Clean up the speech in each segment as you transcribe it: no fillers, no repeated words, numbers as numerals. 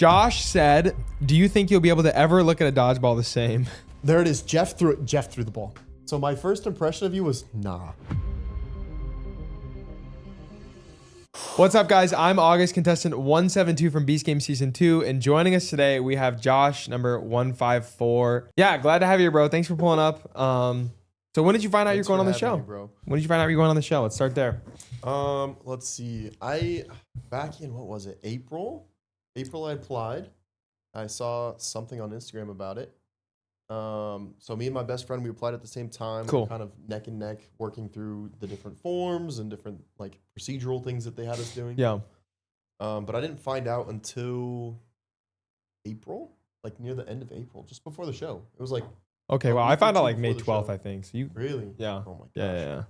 Josh said, do you think you'll be able to ever look at a dodgeball the same? There it is. Jeff threw the ball. So my first impression of you was, nah. What's up, guys? I'm Auguste, contestant 172 from Beast Game Season 2. And joining us today, we have Josh, number 154. Yeah, glad to have you, bro. Thanks for pulling up. So when did you find out you're going on the show? Bro. When did you find out you're going on the show? Let's start there. Let's see. Back in, what was it, April I applied. I saw something on Instagram about it. So me and my best friend, we applied at the same time. Cool. We were kind of neck and neck working through the different forms and different like procedural things that they had us doing. Yeah. But I didn't find out until April, like near the end of April, just before the show. It was like, Okay, well, I found out like May 12th, I think. So you really? Yeah. Oh my gosh. Yeah.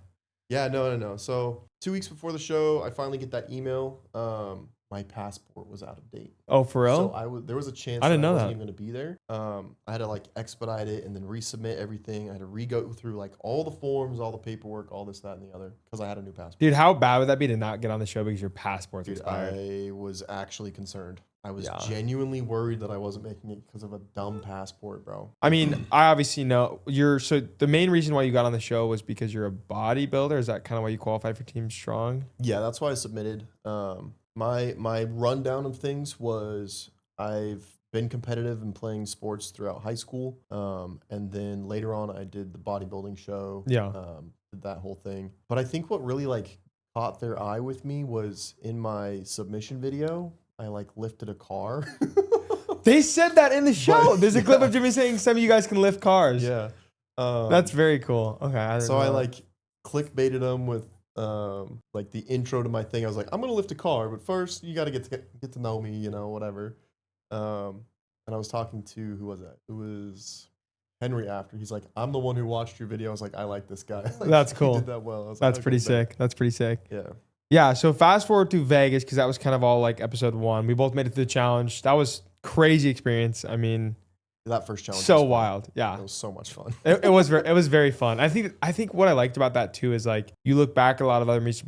Yeah, no. So 2 weeks before the show, I finally get that email. My passport was out of date. Oh, for real? So there was a chance I didn't know wasn't that. even going to be there. I had to like expedite it and then resubmit everything. I had to re-go through like all the forms, all the paperwork, all this, that, and the other, because I had a new passport. Dude, how bad would that be to not get on the show because your passport's expired? I was actually concerned. I was genuinely worried that I wasn't making it because of a dumb passport, bro. I mean, I obviously know so the main reason why you got on the show was because you're a bodybuilder. Is that kind of why you qualified for Team Strong? Yeah, that's why I submitted. My rundown of things was I've been competitive in playing sports throughout high school. And then later on I did the bodybuilding show. Yeah. Did that whole thing. But I think what really like caught their eye with me was in my submission video, I like lifted a car. They said that in the show. There's a clip of Jimmy saying some of you guys can lift cars. Yeah. That's very cool. Okay. I like clickbaited them with like the intro to my thing. I was like, I'm gonna lift a car, but first you gotta get to know me, you know, whatever. And I was talking to, who was that? It was Henry after. He's like, I'm the one who watched your video. I was like, I like this guy. Like, that's cool. He did that well. That's pretty sick. That's pretty sick. Yeah. Yeah. So fast forward to Vegas, because that was kind of all like episode 1. We both made it through the challenge. That was crazy experience. I mean, that first challenge so was wild. Yeah. It was so much fun. It was very fun. I think what I liked about that too is like you look back at a lot of other Mr.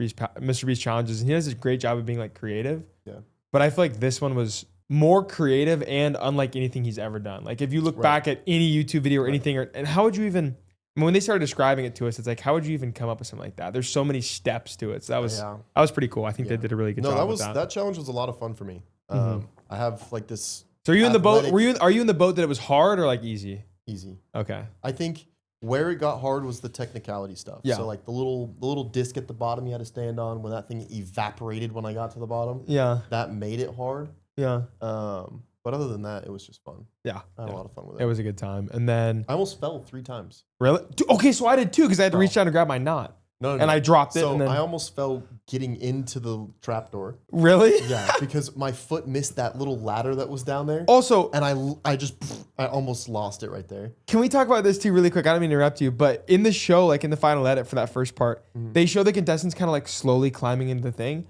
Beast challenges and he does a great job of being like creative. Yeah. But I feel like this one was more creative and unlike anything he's ever done. Like if you look back at any YouTube video or anything, and how would you even, when they started describing it to us, it's like, how would you even come up with something like that? There's so many steps to it. So that was pretty cool. I think they did a really good job with that. That challenge was a lot of fun for me. I have like this. So are you in the boat? Are you in the boat that it was hard or like easy? Easy. Okay. I think where it got hard was the technicality stuff. Yeah. So like the little disc at the bottom you had to stand on, when that thing evaporated when I got to the bottom. Yeah. That made it hard. Yeah. But other than that, it was just fun. Yeah. I had a lot of fun with it. It was a good time. And then I almost fell 3 times. Really? Okay, so I did too, because I had to reach down to grab my knot. No. And I dropped it. So and then I almost fell getting into the trapdoor. Really? Yeah, because my foot missed that little ladder that was down there. Also, and I almost lost it right there. Can we talk about this too really quick? I don't mean to interrupt you, but in the show, like in the final edit for that first part, they show the contestants kind of like slowly climbing into the thing.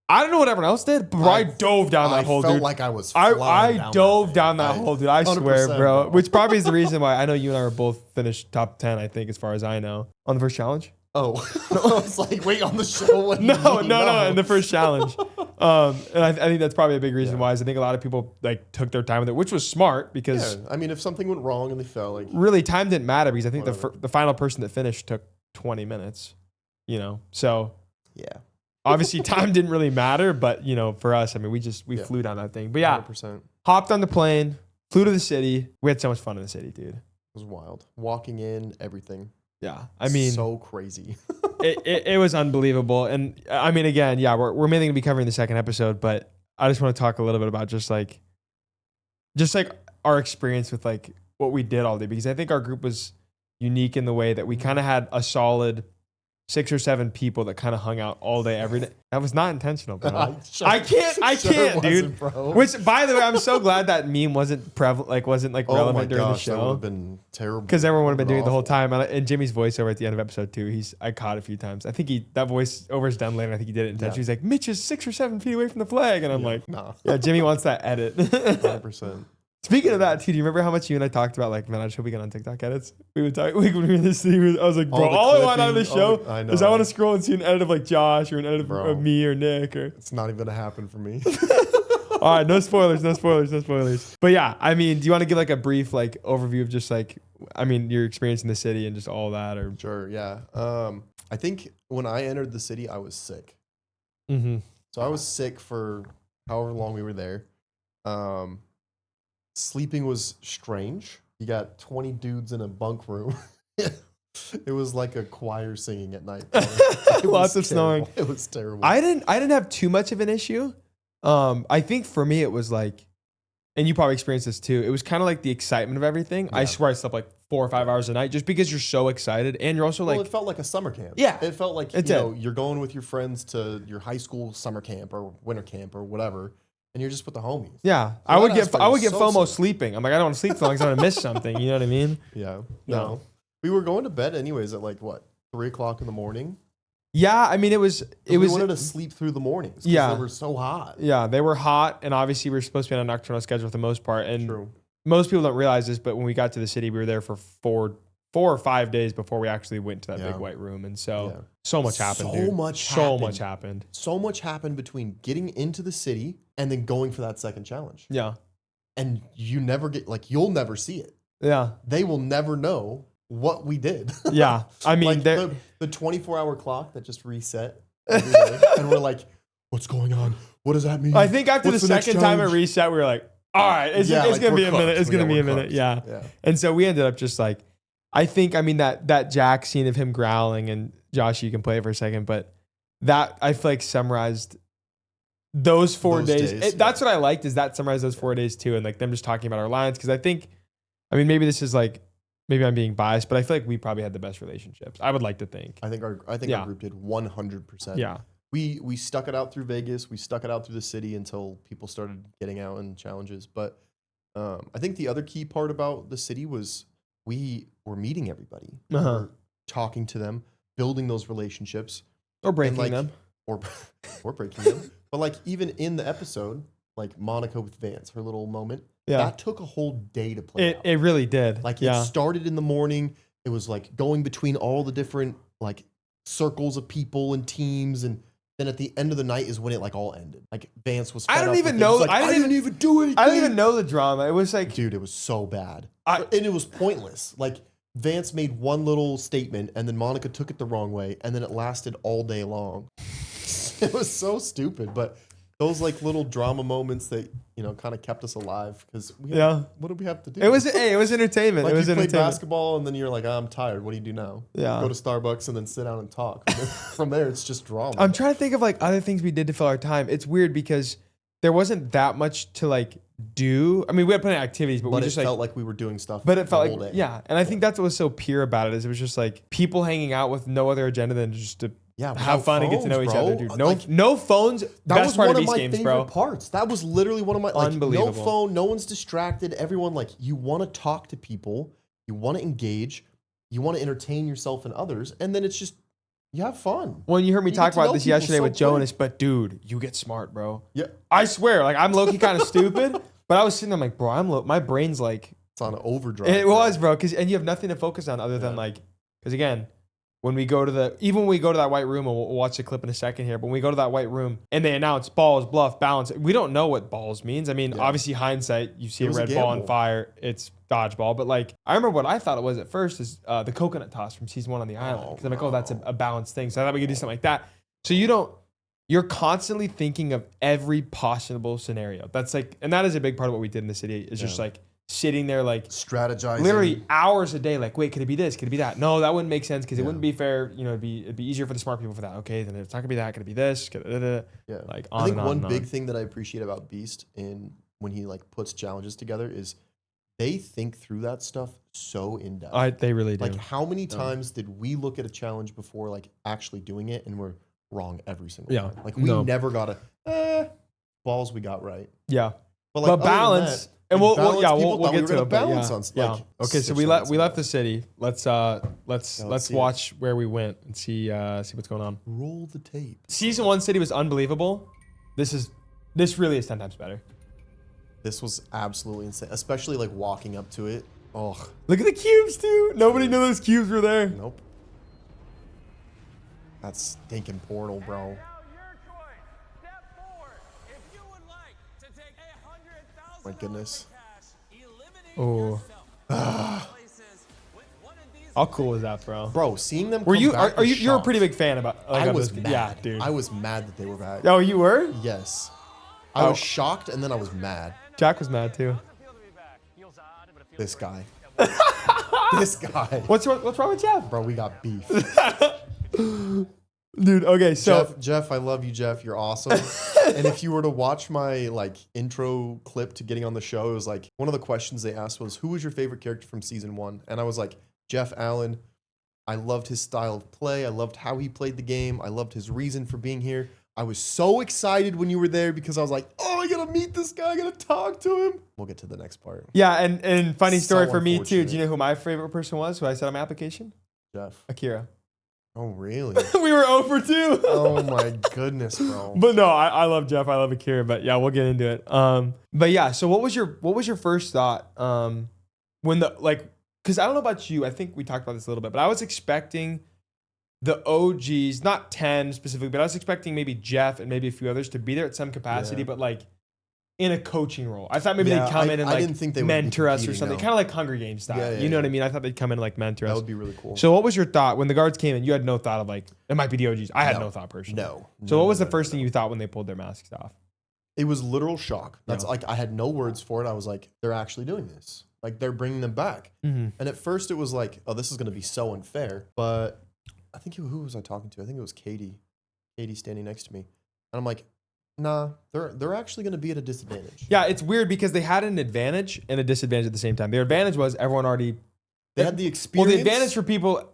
I don't know what everyone else did, but I dove down that hole, dude. I felt like I was I dove down that hole, dude. I swear, bro. Bro. Which probably is the reason why I know you and I were both finished top 10, I think, as far as I know, on the first challenge. Oh, I was like, wait, on the show? No, in the first challenge. And I think that's probably a big reason why. Is I think a lot of people like took their time with it, which was smart because I mean, if something went wrong and they fell, like really time didn't matter because I think the final person that finished took 20 minutes. You know, so yeah. Obviously, time didn't really matter, but you know, for us, I mean, we flew down that thing. But yeah, 100%. Hopped on the plane, flew to the city. We had so much fun in the city, dude. It was wild. Walking in, everything. Yeah, I mean, so crazy. it was unbelievable, and I mean, again, yeah, we're mainly gonna be covering the second episode, but I just want to talk a little bit about just like our experience with like what we did all day, because I think our group was unique in the way that we kind of had a solid 6 or 7 people that kind of hung out all day, every day. That was not intentional, bro. I can't, dude. Bro. Which, by the way, I'm so glad that meme wasn't prevalent, wasn't relevant during the show. That would have been terrible. Because everyone would have been doing it the whole time. And Jimmy's voiceover at the end of episode 2, I caught a few times. I think that voiceover is done later. I think he did it intentionally. He's like, Mitch is 6 or 7 feet away from the flag, and I'm like, nah. Yeah, Jimmy wants that edit. 100%. Speaking of that, too, do you remember how much you and I talked about, like, man, I just hope we get on TikTok edits? We would talk, when we were in this city, I was like, bro, all I want out of this show is I want to scroll and see an edit of, like, Josh or an edit of me or Nick. Or it's not even going to happen for me. All right, no spoilers, no spoilers, no spoilers. But yeah, I mean, do you want to give like a brief like overview of just like, I mean, your experience in the city and just all that, or? Sure, yeah. I think when I entered the city, I was sick. Mm-hmm. So I was sick for however long we were there. Sleeping was strange. You got 20 dudes in a bunk room. It was like a choir singing at night. Lots of snoring. It was terrible. I didn't have too much of an issue. I think for me it was like, and you probably experienced this too. It was kind of like the excitement of everything. Yeah. I swear I slept like 4 or 5 hours a night just because you're so excited, and you're also like, well, it felt like a summer camp. Yeah, it felt like you're going with your friends to your high school summer camp or winter camp or whatever, and you're just with the homies. Yeah, so I would get FOMO sleeping. I'm like, I don't want to sleep so long because I'm gonna miss something. You know what I mean? Yeah. No. We were going to bed anyways at like what, 3 o'clock in the morning. Yeah, I mean, we wanted to sleep through the mornings. Yeah, they were so hot. Yeah, they were hot, and obviously we were supposed to be on a nocturnal schedule for the most part. And True. Most people don't realize this, but when we got to the city, we were there for 4 or 5 days before we actually went to that big white room, and so much happened. So much happened between getting into the city and then going for that second challenge. Yeah, and you'll never see it. Yeah, they will never know what we did. Yeah, I mean, like the 24-hour clock that just reset every day, and we're like, what's going on? What does that mean? I think after the second time it reset, we were like, all right, it's gonna be a minute. It's gonna be a minute. Yeah. And so we ended up just like, I mean that Jack scene of him growling, and Josh, you can play it for a second, but that I feel like summarized those 4 days. That's what I liked, is that summarized those 4 days too, and like them just talking about our lines, because I mean, maybe this is like, maybe I'm being biased, but I feel like we probably had the best relationships. I would like to think. I think our group did 100%. Yeah. We stuck it out through Vegas. We stuck it out through the city until people started getting out in challenges. But I think the other key part about the city was we were meeting everybody, we were talking to them, building those relationships, or breaking them, or breaking them. But like even in the episode, like Monica with Vance, her little moment. Yeah. That took a whole day to play out. It really did. Like it started in the morning. It was like going between all the different like circles of people and teams, and then at the end of the night is when it like all ended. Like Vance was. I don't even know. Like, I didn't even do anything. I don't even know the drama. It was like, dude, it was so bad, and it was pointless. Like Vance made one little statement, and then Monica took it the wrong way, and then it lasted all day long. It was so stupid, but. Those like little drama moments that, you know, kind of kept us alive, because what did we have to do? It was entertainment. Like it was you played entertainment. basketball and then you're like, I'm tired. What do you do now? Yeah. Go to Starbucks and then sit down and talk. From there, it's just drama. I'm trying to think of like other things we did to fill our time. It's weird because there wasn't that much to like do. I mean, we had plenty of activities, but we just felt like we were doing stuff. But it felt like, and I think that's what was so pure about it, is it was just like people hanging out with no other agenda than just to have fun and get to know each other, dude. No phones. That was one of my games, favorite parts. That was literally one of my unbelievable. No phone, no one's distracted. Everyone like, you want to talk to people, you want to engage, you want to entertain yourself and others, and then it's just you have fun. Well, you heard me talk about this yesterday with Jonas, but dude, you get smart, bro. Yeah, I swear, like I'm low-key kind of stupid, but I was sitting there like, bro, my brain's like it's on overdrive. It was, bro, and you have nothing to focus on other than like, because again. When we go to that white room, and we'll watch the clip in a second here, but when we go to that white room and they announce balls, bluff, balance, we don't know what balls means. I mean, obviously hindsight, you see a red ball on fire, it's dodgeball. But like, I remember what I thought it was at first is the coconut toss from season 1 on the island. Because I'm like, that's a balanced thing. So I thought we could do something like that. So you're constantly thinking of every possible scenario. That's like, and that is a big part of what we did in the city, is just like, sitting there like strategizing literally hours a day, like, wait, could it be this, could it be that? No, that wouldn't make sense because it wouldn't be fair. You know, it'd be easier for the smart people for that. Okay, then it's not gonna be that, could it be this? Like I think one big thing that I appreciate about Beast in when he like puts challenges together is they think through that stuff so in depth. They really do. Like how many times did we look at a challenge before like actually doing it and we're wrong every single time? Like we never got balls we got right. Yeah. But balance. And we'll get to it. Balance on okay, so we left the city. Let's watch where we went and see what's going on. Roll the tape. Season 1 city was unbelievable. This really is 10 times better. This was absolutely insane, especially like walking up to it. Oh, look at the cubes, dude. Nobody knew those cubes were there. Nope. That's stinking portal, bro. My goodness. Oh. How cool was that, bro? Bro, seeing them Were come you? back Are was you? You're a pretty shocked. big fan about. Like, I of was this- mad. Yeah, dude. I was mad that they were back. Oh, you were? Yes. I was shocked and then I was mad. Jack was mad too. This guy. This guy. What's wrong with Jeff? Bro, we got beef. Dude, okay, so Jeff, I love you, Jeff. You're awesome. And if you were to watch my like intro clip to getting on the show, it was like one of the questions they asked was, who was your favorite character from season 1? And I was like, Jeff Allen. I loved his style of play. I loved how he played the game. I loved his reason for being here. I was so excited when you were there because I was like, oh, I gotta meet this guy. I gotta talk to him. We'll get to the next part. yeah, and funny story So for me too. unfortunate. Do you know who my favorite person was? Who I said on my application? Jeff. Akira. Oh, really? We were 0 for 2. Oh my goodness, bro. But no, I love Jeff. I love Akira. But yeah, we'll get into it. But yeah, so what was your first thought? When because I don't know about you. I think we talked about this a little bit, but I was expecting the OGs, not 10 specifically, but I was expecting maybe Jeff and maybe a few others to be there at some capacity, but like in a coaching role. I thought maybe they'd come in and I like didn't think they would be mentor us or competing, something, no. kind of like Hunger Games style. Yeah, You know what I yeah. mean? I thought they'd come in and like mentor That us. would be really cool. So what was your thought when the guards came in? You had no thought of like, it might be the OGs. I had no thought personally. No. So No, what was no, the no, first no, thing you thought when they pulled their masks off? It was literal shock. That's Yeah. like, I had no words for it. I was like, they're actually doing this. Like, they're bringing them back. Mm-hmm. And at first it was like, oh, this is going to be so unfair. But I think, who was I talking to? I think it was Katie. Katie standing next to me. And I'm like, nah, they're actually going to be at a disadvantage. Yeah, it's weird because they had an advantage and a disadvantage at the same time. Their advantage was everyone already... They had the experience. Well, the advantage for people,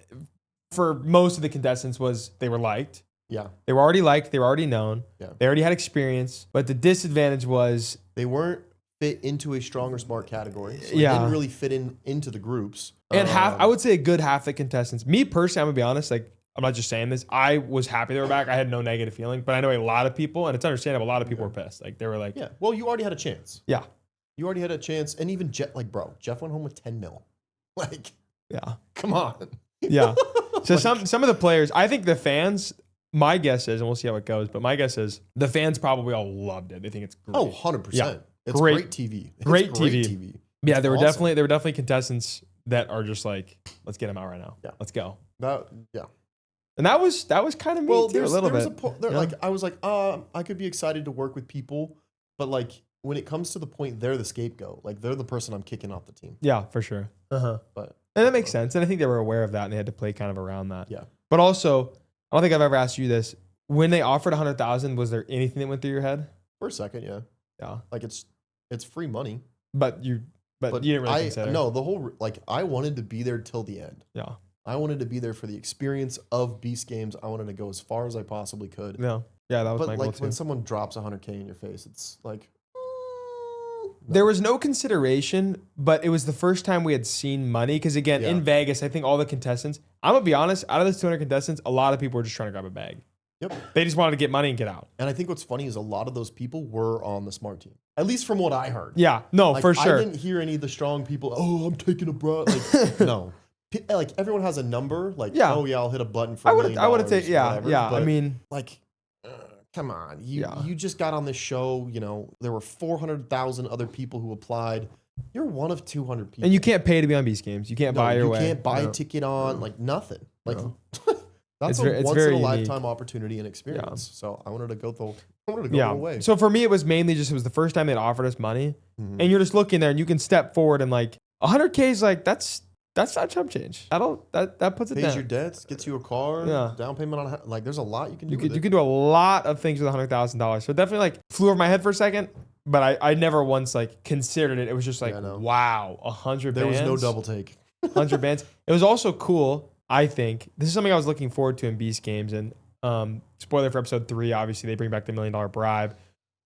for most of the contestants, was they were liked. Yeah. They were already liked. They were already known. Yeah. They already had experience. But the disadvantage was... They weren't fit into a strong or smart category. So they Yeah. didn't really fit into the groups. And I would say a good half the contestants. Me personally, I'm going to be honest, like, I'm not just saying this. I was happy they were back. I had no negative feeling. But I know a lot of people, and it's understandable, a lot of people were pissed. Like, they were like... Yeah. Well, you already had a chance. Yeah. You already had a chance. And even Jeff, like, bro, Jeff went home with 10 mil. Like, Yeah. come on. Yeah. So some of the players, I think the fans, my guess is, and we'll see how it goes, but my guess is the fans probably all loved it. They think it's great. Oh, 100%. Yeah. It's Great- great TV. It's great TV. Yeah, It's there were awesome. definitely contestants that are just like, let's get him out right now. Yeah. Let's go. Yeah. And that was kind of me Well, too, a little bit. Yeah. Like, I was like, I could be excited to work with people, but like when it comes to the point, they're the scapegoat. Like, they're the person I'm kicking off the team. Yeah, for sure. But And that makes sense. And I think they were aware of that and they had to play kind of around that. yeah. But also, I don't think I've ever asked you this. When they offered 100,000, was there anything that went through your head? For a second, yeah. Yeah. Like, it's free money. But you didn't really consider. No, the whole, like, I wanted to be there till the end. Yeah. I wanted to be there for the experience of Beast Games. I wanted to go as far as I possibly could. No. Yeah, that was But my goal like too. when someone drops 100K in your face, it's like, There was no consideration, but it was the first time we had seen money. Because again, Yeah. in Vegas, I think all the contestants, I'm going to be honest, out of those 200 contestants, a lot of people were just trying to grab a bag. Yep. They just wanted to get money and get out. And I think what's funny is a lot of those people were on the smart team, at least from what I heard. Yeah, no, Like, for sure. I didn't hear any of the strong people. Oh, I'm taking a broad. Like, no, like everyone has a number. Like, Yeah. oh yeah, I'll hit a button for. I $1 would million, have taken, yeah, whatever. yeah. But, I mean, like, come on, Yeah. you just got on this show. You know, there were 400,000 other people who applied. You're one of 200 people, and you can't pay to be on Beast Games. You can't buy your way. You can't buy No. a ticket on like nothing. Like. No. That's It's a once very in a unique. lifetime opportunity and experience. So I wanted to go the Yeah. away. So for me, it was mainly just, it was the first time they'd offered us money. Mhm. And you're just looking there and you can step forward and like 100K is like, that's not chump change. That puts it Pays down. your debts, gets you a car, Yeah. down payment on like there's a lot you can do. You with can do a lot of things with $100,000. So it definitely like flew over my head for a second, but I never once like considered it. It was just like, Yeah, I know. wow, 100 There bands. was no double take. 100 bands. It was also cool, I think. This is something I was looking forward to in Beast Games. And spoiler for episode 3, obviously they bring back the $1 million bribe.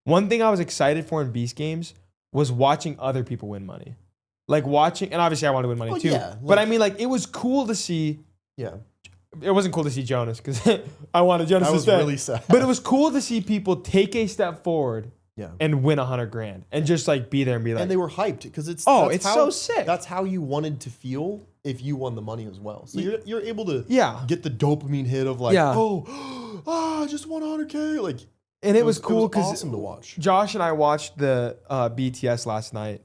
One thing I was excited for in Beast Games was watching other people win money. Like watching, and obviously I want to win money Oh, too. yeah, but I like- mean, like it was cool to see. Yeah, It wasn't cool to see Jonas because I wanted Jonas that to was stay. really sad. But it was cool to see people take a step forward yeah, and win $100,000 and just like be there and be like, and they were hyped because it's it's so sick. That's how you wanted to feel if you won the money as well. So you're able to yeah. get the dopamine hit of like, Yeah. I just won 100K. Like And it was cool because awesome to watch. Josh and I watched the BTS last night.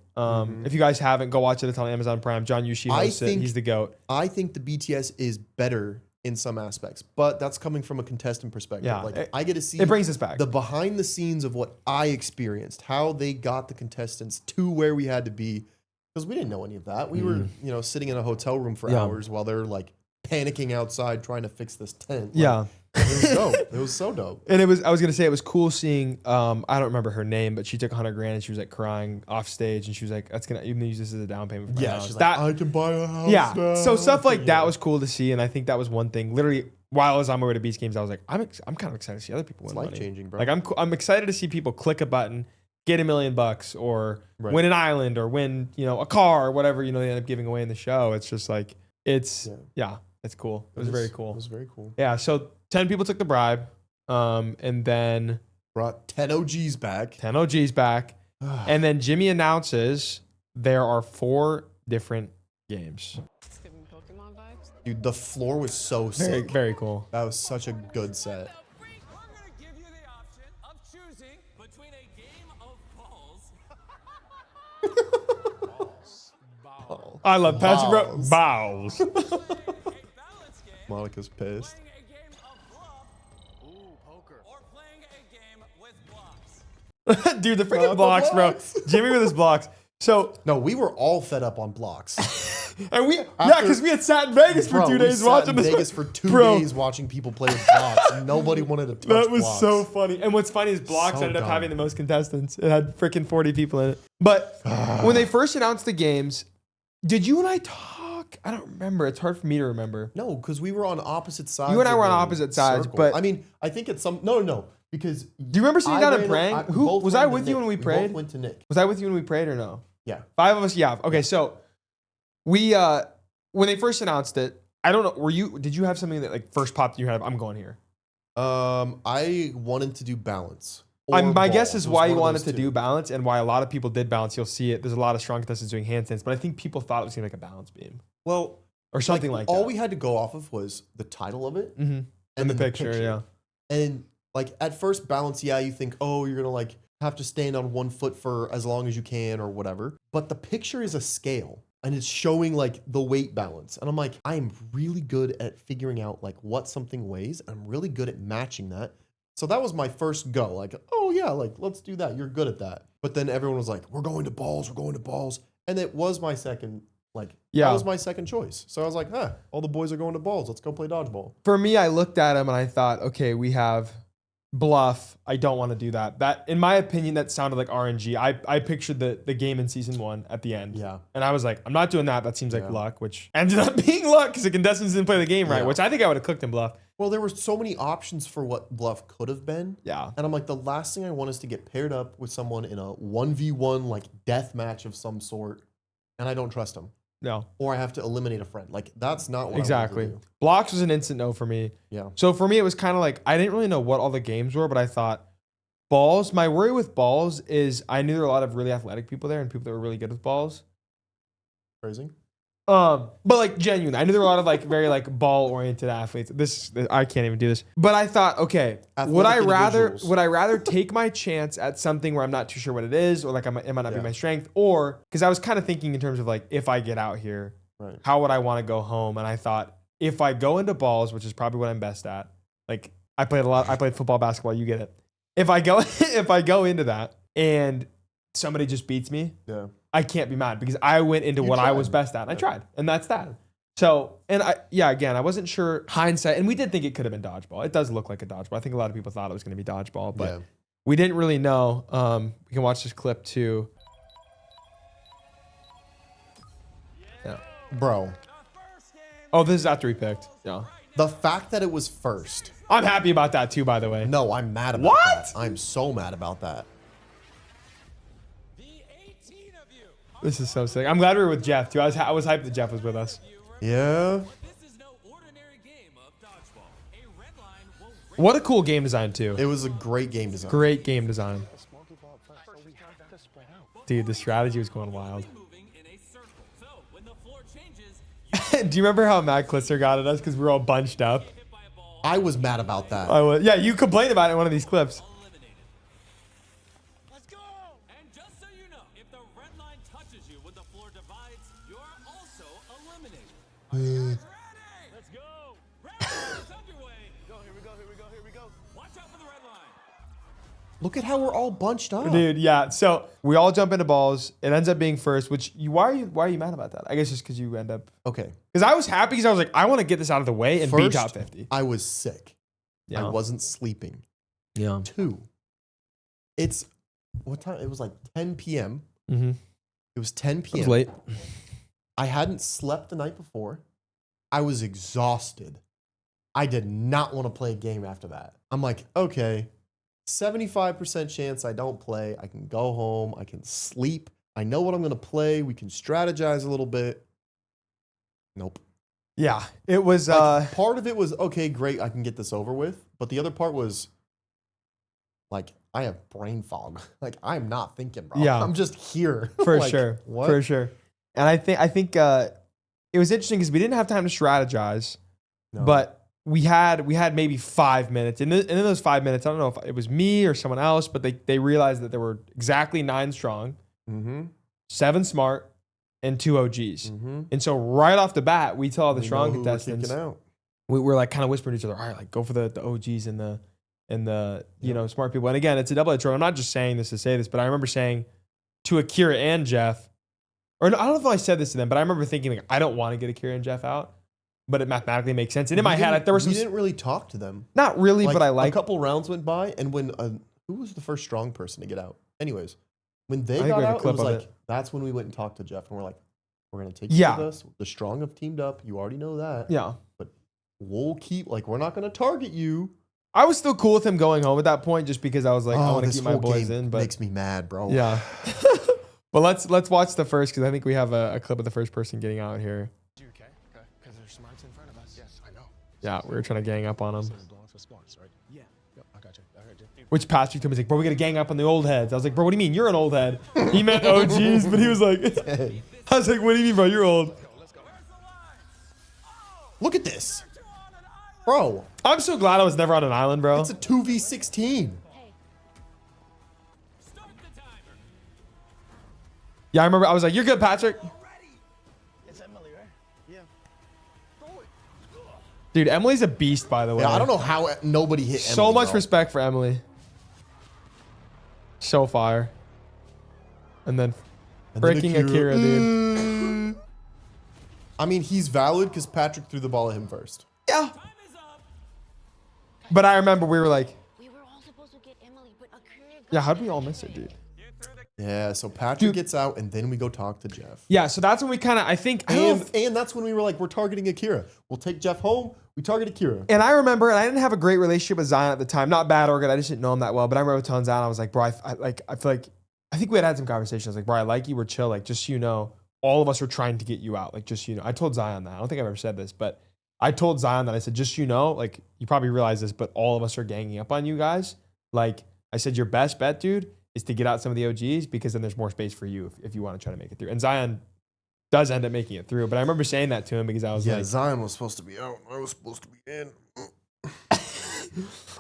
If you guys haven't, go watch it. It's on Amazon Prime. John Yushi hosts it. He's the GOAT. I think the BTS is better in some aspects, but that's coming from a contestant perspective. Yeah, like I get to see it brings us back the behind the scenes of what I experienced, how they got the contestants to where we had to be, because we didn't know any of that. We were, sitting in a hotel room for hours while they're like panicking outside trying to fix this tent. Like, it was dope. It was so dope. And I was gonna say it was cool seeing. I don't remember her name, but she took $100,000 and she was like crying off stage, and she was like, "That's gonna even use this as a down payment for my house." She's like, I can buy a house. Yeah. Now. So stuff like that was cool to see, and I think that was one thing. Literally, while I was on my way to Beast Games, I was like, I'm kind of excited to see other people win It's money. life-changing, bro. Like I'm excited to see people click a button, get $1 million, or win an island, or win a car, or whatever they end up giving away in the show. It's just like it's cool. It was very cool. It was very cool. Yeah. So 10 people took the bribe, and then brought 10 OGs back. 10 OGs back, and then Jimmy announces there are 4 different games. Pokemon vibes. Dude, the floor was so Very, sick. very cool. That was such a good set. I'm gonna give you the option of choosing between a game of balls. I love Patrick Bro. Balls. Bows. A balance game. Monica's pissed. Playing a game of bluff. Ooh, poker. Or playing a game with blocks. Dude, the freaking blocks, blocks. bro. Jimmy with his blocks. So, No, we were all fed up on blocks. and because we had sat in Vegas for 2 days watching in this. Vegas for 2 Bro. days watching people play with blocks. Nobody wanted to touch That was blocks. so funny. And what's funny is blocks So ended up dumb. having the most contestants. It had freaking 40 people in it. But when they first announced the games, did you and I talk? I don't remember. It's hard for me to remember. No, because we were on opposite sides. You and I of were on the opposite sides, circle. but- I mean, I think it's no, because Do you remember sitting down and ran- praying? we Who both was ran I to with you Nick. when we both prayed? went to Nick. Was I with you when we prayed or no? Yeah. 5 of us, yeah. Okay, so we when they first announced it, I don't know, did you have something that like first popped in your head? I'm going here. I wanted to do balance. or My guess ball. is It was why one you of wanted those to two. do balance and why a lot of people did balance. You'll see it. There's a lot of strong contestants doing handstands, but I think people thought it was gonna be like a balance beam Well, or something like all that. we had to go off of was the title of it Mm-hmm. and the then picture, yeah. And like at first balance, yeah, you think, oh, you're gonna like have to stand on one foot for as long as you can or whatever. But the picture is a scale and it's showing like the weight balance. And I'm like, I am really good at figuring out like what something weighs. I'm really good at matching that. So that was my first go. Like, oh yeah, like let's do that. You're good at that. But then everyone was like, we're going to balls. We're going to balls. And it was my second, that was my second choice. So I was like, all the boys are going to balls. Let's go play dodgeball. For me, I looked at him and I thought, okay, we have bluff. I don't want to do that. That, in my opinion, that sounded like RNG. I pictured the game in season 1 at the end. Yeah. And I was like, I'm not doing that. That seems like Yeah. luck, which ended up being luck because the contestants didn't play the game right, Yeah. which I think I would have clicked in bluff. Well, there were so many options for what bluff could have been. Yeah. And I'm like, the last thing I want is to get paired up with someone in a 1v1 like death match of some sort, and I don't trust them. No. Or I have to eliminate a friend. Like that's not what Exactly. I wanted to do. Blocks was an instant no for me. Yeah. So for me, it was kind of like, I didn't really know what all the games were, but I thought balls, my worry with balls is I knew there were a lot of really athletic people there and people that were really good with balls. Phrasing. But like genuinely, I knew there were a lot of like very like ball oriented athletes. This I can't even do this. But I thought, okay, would I Athletic rather take my chance at something where I'm not too sure what it is, or like it might not be Yeah. my strength, or because I was kind of thinking in terms of like if I get out here, Right. how would I want to go home? And I thought if I go into balls, which is probably what I'm best at, like I played football, basketball. You get it. If I go into that and somebody just beats me, Yeah. I can't be mad because I went into You what I tried. was best at. And I tried, and that's that. So, and again, I wasn't sure hindsight, and we did think it could have been dodgeball. It does look like a dodgeball. I think a lot of people thought it was going to be dodgeball, but Yeah. we didn't really know. We can watch this clip too. Yeah. Bro, Oh, this is after he picked. Yeah. the fact that it was first. I'm happy about that too, by the way. No, I'm mad about What? that. I'm so mad about that. The 18 of you. This is so sick. I'm glad we were with Jeff too. I was hyped that Jeff was with us. Yeah. This is no ordinary game of dodgeball. A red line will raise What a cool game design too. It was a great game design. Great game design. Dude, the strategy was going wild. moving in a circle. So when the floor changes, Do you remember how Matt Klitzer got at us because we were all bunched up? hit by a ball, I was mad about that. Yeah, you complained about it in one of these clips. eliminated. eliminated. Let's go. It's underway. Here we go. Watch out for the red line. Look at how we're all bunched up. Dude, yeah. So we all jump into balls. It ends up being first, which why are you mad about that? I guess just because you end up. Okay. Because I was happy because I was like, I want to get this out of the way and be First, top 50. I was sick. Yeah. I wasn't sleeping. Yeah. 2. It's what time? It was like 10 p.m. Mm-hmm. It was 10 It p.m. was late. I hadn't slept the night before. I was exhausted. I did not want to play a game after that. I'm like, okay, 75% chance I don't play. I can go home. I can sleep. I know what I'm going to play. We can strategize a little bit. Nope. Yeah. It was. Part of it was, okay, great. I can get this over with. But the other part was, like, I have brain fog. Like, I'm not thinking, bro. Yeah. I'm just here. For Like, sure. What? For sure. And I think it was interesting because we didn't have time to strategize, No. but we had maybe 5 minutes. And in those 5 minutes, I don't know if it was me or someone else, but they realized that there were exactly 9 strong, 7 smart, and 2 OGs. And so right off the bat, we tell all the strong contestants, we were like kind of whispering to each other, all right, like go for the OGs and the you know, smart people. And again, it's a double-edged sword. I'm not just saying this to say this, but I remember saying to Akira and Jeff, or no, I don't know if I said this to them, but I remember thinking like, I don't want to get Akira and Jeff out, but it mathematically makes sense. And in my head, there was some. We didn't really talk to them. Not really, but I a like. couple rounds went by, and when who was the first strong person to get out? Anyways, when they think got we have a out, it clip was of like it. that's when we went and talked to Jeff, and we're like, we're gonna take you Yeah. with us. The strong have teamed up. You already know that. Yeah. But we'll keep we're not gonna target you. I was still cool with him going home at that point, just because I was like, I want to this keep my whole boys game in. But makes me mad, bro. yeah. But let's watch the first, because I think we have a clip of the first person getting out here. Okay, because there's smarts in front of us. Yes, I know. Yeah, we were trying to gang up on him. So it belongs for smarts, right? Yeah. Yep, I got you. I heard you. Which Patrick told me, he's like, bro, we got to gang up on the old heads. I was like, bro, what do you mean? You're an old head. He meant OGs, but he was like, I was like, what do you mean, bro? You're old. Look at this, bro. I'm so glad I was never on an island, bro. It's a 2v16. Yeah, I remember I was like, you're good, Patrick. It's Emily, right? Yeah. Dude, Emily's a beast, by the way. Yeah, I don't know how nobody hit. So Emily, much bro. respect for Emily. So fire. And then breaking Akira, dude. I mean, he's valid because Patrick threw the ball at him first. Yeah. But I remember we were like, We were all supposed to get Emily, but Akira got yeah, how'd we all miss it, dude? Yeah, so Patrick Dude. gets out, and then we go talk to Jeff. Yeah, so that's when we kind of, I think, I don't know if- And that's when we were like, we're targeting Akira. We'll take Jeff home. We target Akira. and I remember, and I didn't have a great relationship with Zion at the time. Not bad or good. I just didn't know him that well. But I remember telling Zion, I was like, bro, I feel like, I think we had some conversations. I was like, bro, I like you. We're chill. Like, just so you know, all of us are trying to get you out. Like, just so you know. I told Zion that. I don't think I've ever said this, but I told Zion that. I said, just so you know, like, you probably realize this, but all of us are ganging up on you guys. Like, I said, your best bet, dude, is to get out some of the OGs, because then there's more space for you if you want to try to make it through. And Zion does end up making it through. But I remember saying that to him because I was like, Zion was supposed to be out. I was supposed to be in.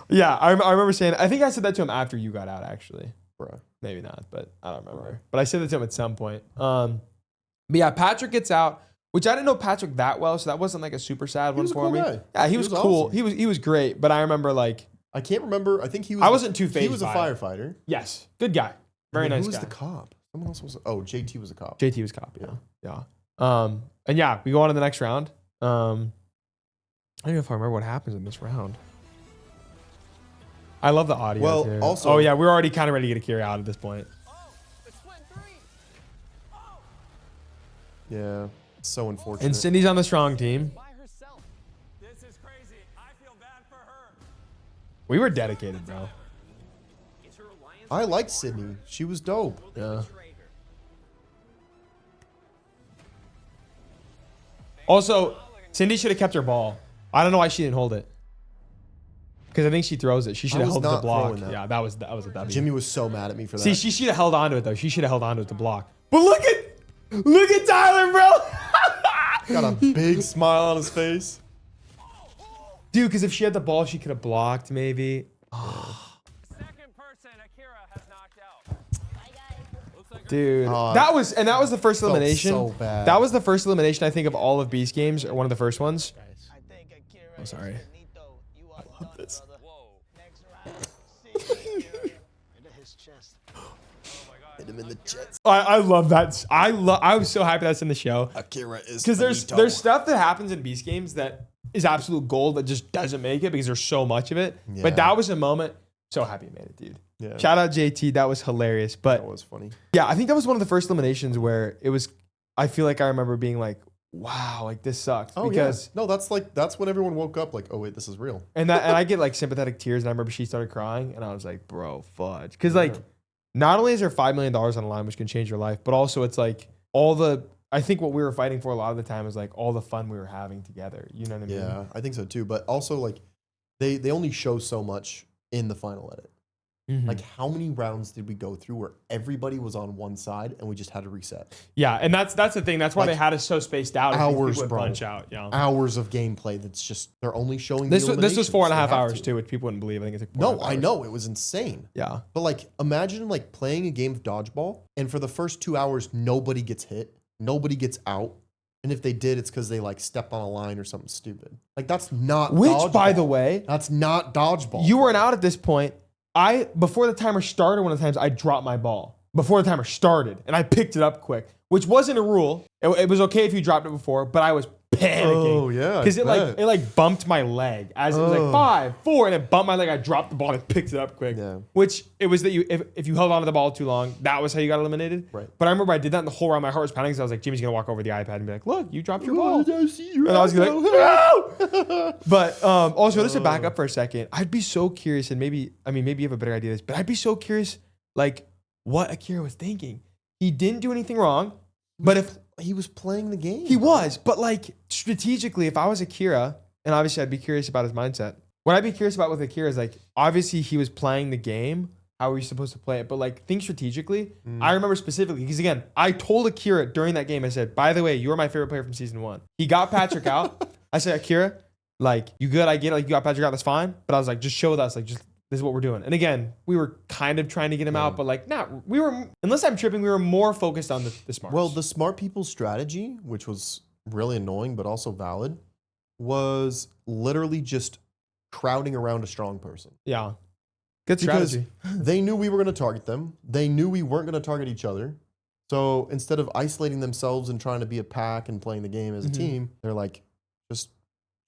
yeah, I remember saying, I think I said that to him after you got out, actually. Bruh. Maybe not, but I don't remember. But I said that to him at some point. But yeah, Patrick gets out, which I didn't know Patrick that well, so that wasn't like a super sad one was a for cool me. guy. Yeah, he was cool. awesome. He was great. But I remember like, I can't remember. I think he was. I wasn't too fazed He was a by it. firefighter. yes, good guy, very And then nice Who was guy. the cop? Someone else was. Oh, JT was a cop. JT was cop. Yeah. And yeah, we go on to the next round. I don't know if I remember what happens in this round. I love the audio. Well, too. also- oh yeah, we're already kind of ready to get Akira out at this point. It's split 3. Yeah. So unfortunate. And Cindy's on the strong team. By herself. This is crazy. I feel bad for her. We were dedicated, bro. It's her alliance. I liked Sydney. She was dope. Yeah. Also, Cindy should have kept her ball. I don't know why she didn't hold it. Because I think she throws it. She should have was held the not block. throwing that. Yeah, that was a W. Jimmy was so mad at me for that. See, she should have held on to it though. She should have held on to it to block. But look at Tyler, bro. got a big smile on his face. Dude, because if she had the ball, she could have blocked maybe. Second person Akira has knocked out. Bye, guys. Looks like Dude, Oh, that was the first felt elimination. so bad. That was the first elimination I think of all of Beast games, or one of the first ones. Guys. I think Akira Oh, sorry. is finito. You are done, this. brother. Whoa. Next round. See you, Akira. Into his chest. Hit him in the chest. I love that. I was so happy that's in the show Akira is because there's stuff that happens in Beast games that is absolute gold that just doesn't make it because there's so much of it. Yeah. But that was a moment. So happy you made it, dude. Yeah. Shout out JT. That was hilarious. But That was funny. yeah, I think that was one of the first eliminations where it was. I feel like I remember being like, "Wow, like this sucks." Oh because yeah. No, that's when everyone woke up like, oh wait, this is real. and I get like sympathetic tears, and I remember she started crying, and I was like, "Bro, fudge," because like, not only is there $5 million on the line, which can change your life, but also it's like all the. I think what we were fighting for a lot of the time was like all the fun we were having together. You know what I mean? Yeah, I think so too. But also like, they only show so much in the final edit. Mhm. Like, how many rounds did we go through where everybody was on one side and we just had to reset? Yeah, and that's the thing. That's why Like, they had us so spaced out. is because hours, people would bro. punch out. Yeah. Hours of gameplay that's just they're only showing This the was 4.5 eliminations. They have hours to. too, which people wouldn't believe. I think it took 4.5 No, I hours. know it was insane. Yeah. But like, imagine like playing a game of dodgeball, and for the first 2 hours, nobody gets hit, nobody gets out, and if they did, it's because they like stepped on a line or something stupid. Like that's not. Which, dodgeball. by the way, that's not dodgeball. you weren't out at this point. Before the timer started, one of the times I dropped my ball before the timer started, and I picked it up quick, which wasn't a rule. It was okay if you dropped it before, but I was panicking. Oh, yeah, I because it bet. like bumped my leg as it was like Oh. 5, 4, and it bumped my leg. I dropped the ball and picked it up quick. Yeah. Which it was that if you held onto the ball too long, that was how you got eliminated. Right. But I remember I did that, and the whole round my heart was pounding because I was like, Jimmy's gonna walk over the iPad and be like, "Look, you dropped your ball." I see you. And I was like, no! But also, just to back up for a second, I'd be so curious, and maybe you have a better idea of this, but I'd be so curious, like, what Akira was thinking. He didn't do anything wrong, but if he was playing the game, he was, but like strategically, if I was Akira, and obviously I'd be curious about his mindset. What I'd be curious about with Akira is like, obviously he was playing the game. How are you supposed to play it? But like, think strategically. I remember specifically because again, I told Akira during that game. I said, "By the way, you are my favorite player from season 1." He got Patrick out. I said, "Akira, like you good? I get it. Like you got Patrick out. That's fine." But I was like, "Just show with us. Like just this is what we're doing." And again, we were kind of trying to get him out, but like, we were. Unless I'm tripping, we were more focused on the smarts. Well, the smart people's strategy, which was really annoying but also valid, was literally just crowding around a strong person. yeah, good Because strategy. they knew we were going to target them. They knew we weren't going to target each other. So instead of isolating themselves and trying to be a pack and playing the game as a team, they're like,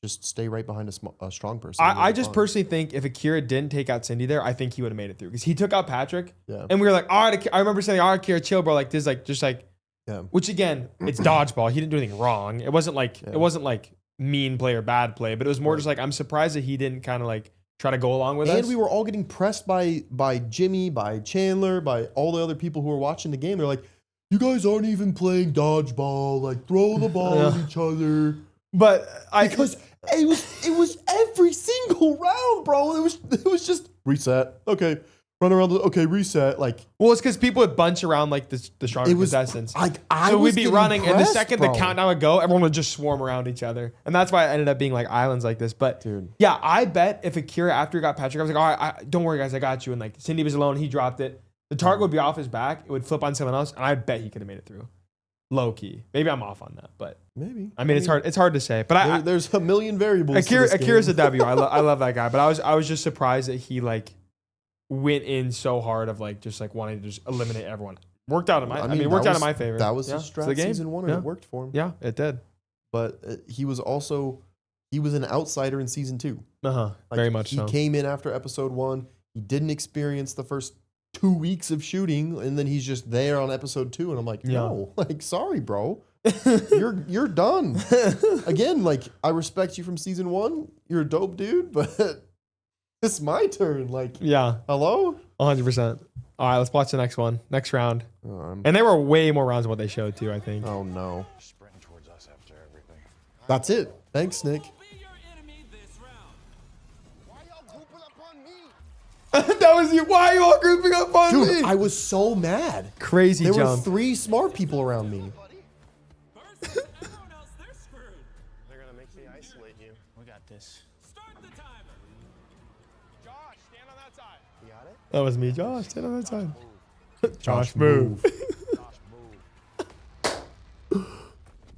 just stay right behind a strong person. I just personally think if Akira didn't take out Cindy there, I think he would have made it through because he took out Patrick. Yeah. And we were like, all right, I remember saying, all right, Akira, chill, bro. Like this, like just like, Yeah. which again, it's dodgeball. He didn't do anything wrong. It wasn't like mean play or bad play, but it was more just like I'm surprised that he didn't kind of like try to go along with us. And we were all getting pressed by Jimmy, by Chandler, by all the other people who were watching the game. They're like, you guys aren't even playing dodgeball. Like throw the ball at each other. But Because it was every single round, bro. It was just reset. Okay. Run around okay, reset. Like well, it's because people would bunch around like the stronger it was contestants. like I So was we'd be getting running, and the pressed, second bro. the countdown would go, everyone would just swarm around each other, and that's why it ended up being like islands like this. But Dude. yeah, I bet if Akira after he got Patrick, I was like, all right, don't worry, guys, I got you. And like Cindy was alone, he dropped it. The target would be off his back, it would flip on someone else, and I bet he could have made it through. Low key, maybe I'm off on that, but Maybe. I mean it's hard to say. But There's a million variables. to this Akira's a game. W. I love that guy, but I was just surprised that he like went in so hard of like just like wanting to just eliminate everyone. Worked out in my. I mean, it worked out in my favor. That was Yeah, his it's strat the game. season 1, and Yeah. it worked for him. Yeah, it did. But he was an outsider in season 2. Like, very much He so. came in after episode 1. He didn't experience the first 2 weeks of shooting, and then he's just there on episode 2. And I'm like, no, like, sorry, bro, you're done. Again, like, I respect you from season 1. You're a dope dude, but it's my turn. Like, Yeah, hello. 100%. All right, let's watch the next one, next round. Oh, And there were way more rounds than what they showed too. I think. oh no, Sprinting towards us after everything. that's it. Thanks, Nick. Be your enemy this round. Why y'all grouping up on me? That was you. Why are you all grouping up on Dude, me? I was so mad. Crazy There were jump. 3 smart people around me. First and down, else they're screwed. They're gonna make me isolate you. We got this. Start the timer. Josh, stand on that side. You got it? That was me, Josh. Stand on that side. Josh, move.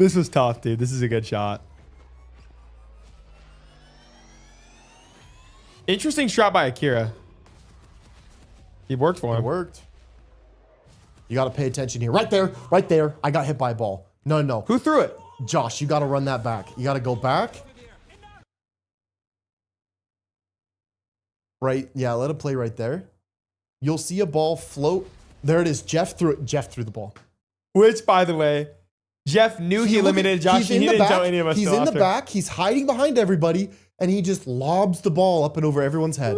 This was tough, dude. This is a good shot. Interesting shot by Akira. He worked for It him. worked. You got to pay attention here. Right there. Right there. I got hit by a ball. No, no. Who threw it? Josh, you got to run that back. You got to go back. Right. Yeah, let it play right there. You'll see a ball float. There it is. Jeff threw it. Jeff threw the ball. Which, by the way, Jeff knew he eliminated Josh. He's And in he the didn't back. tell any of us. He's till in the after. back. He's hiding behind everybody, and he just lobs the ball up and over everyone's head.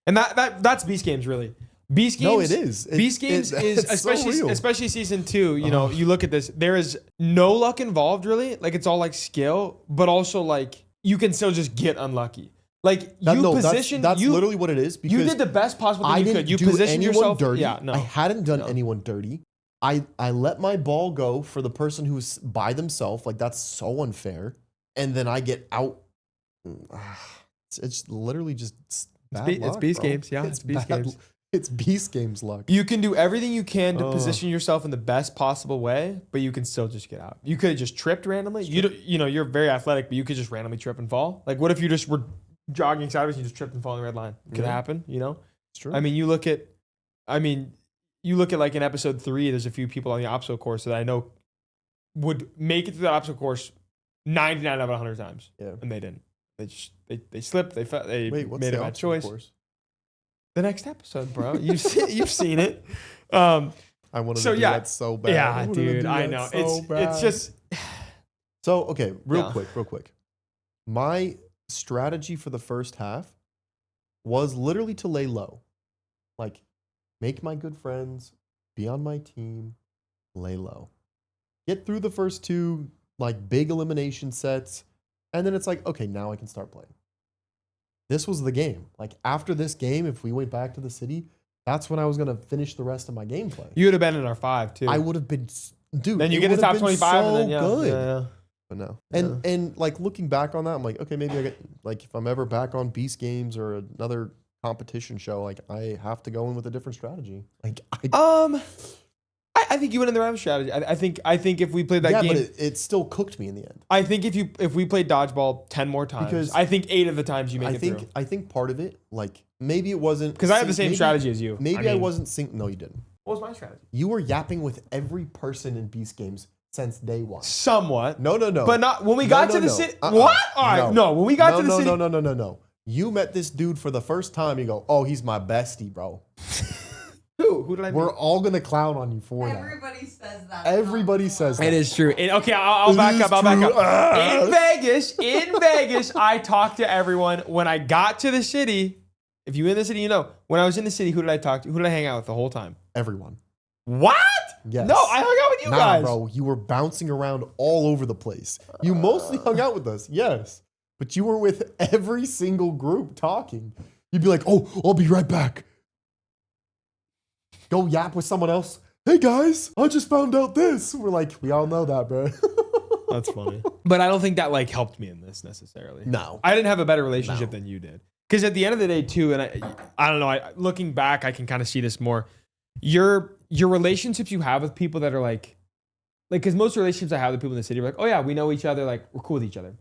And that's Beast Games, really. Beast Games. No, it is. Beast Games is it's so real. especially season 2. You know, you look at this. There is no luck involved, really. Like it's all like skill, but also like you can still just get unlucky. Like position. That's literally what it is. Because you did the best possible thing I you didn't could. You do positioned anyone yourself. dirty. Yeah, no. I hadn't done anyone dirty. I let my ball go for the person who's by themselves. Like that's so unfair. And then I get out. It's literally just bad It's luck, Beast bro. Games. Yeah, it's Beast bad- Games. It's Beast Games luck. You can do everything you can to position yourself in the best possible way, but you can still just get out. You could have just tripped randomly. You're very athletic, but you could just randomly trip and fall. Like, what if you just were jogging sideways and you just tripped and fall in the red line? It could happen, you know? It's true. I mean, you look at like in episode 3, there's a few people on the obstacle course that I know would make it through that obstacle course 99 out of 100 times. Yeah. And they didn't. They slipped. They What's made the a bad obstacle choice. course? The next episode, bro. You've seen it. I wanted So, to do yeah. that so bad. Yeah, wanted to dude. do I that know. so It's bad. just So, okay, real Yeah. quick. My strategy for the first half was literally to lay low. Like, make my good friends, be on my team, lay low. Get through the first 2, like, big elimination sets, and then it's like, okay, now I can start playing. This was the game. Like, after this game, if we went back to the city, that's when I was going to finish the rest of my gameplay. you would have been in our 5 too. I would have been, dude. Then you it get to would have top been 25 and so then good. yeah. But no. And like looking back on that, I'm like, okay, maybe I get like if I'm ever back on Beast Games or another competition show, like I have to go in with a different strategy. Like I think you went in the right strategy. I think if we played that yeah, game, but it still cooked me in the end. I think if we played dodgeball 10 more times, Because I think 8 of the times you make it through. I think part of it, like maybe it wasn't Because I have the same strategy as you. Maybe I mean, wasn't sync. No, you didn't. What was my strategy? You were yapping with every person in Beast Games since day one. Somewhat. No. But not when we got to the city. Uh-uh. What? All right. No. When we got to the city. No. You met this dude for the first time. You go, oh, he's my bestie, bro. Who did I meet? We're all gonna clown on you for that. Everybody says that. Everybody says that. It is true. Okay, I'll back is up. I'll back true. up. In Vegas, I talked to everyone. When I got to the city, if you were in the city, you know. When I was in the city, who did I talk to? Who did I hang out with the whole time? Everyone. What? Yes. No, I hung out with you guys. bro. You were bouncing around all over the place. You mostly hung out with us, yes. But you were with every single group talking. You'd be like, oh, I'll be right back. Go yap with someone else. Hey guys, I just found out this. We're like, we all know that, bro. That's funny. But I don't think that like helped me in this necessarily. No. I didn't have a better relationship than you did. Because at the end of the day, too, and I don't know, looking back, I can kind of see this more. Your relationships you have with people that are like, because most relationships I have with people in the city are like, oh yeah, we know each other, like we're cool with each other.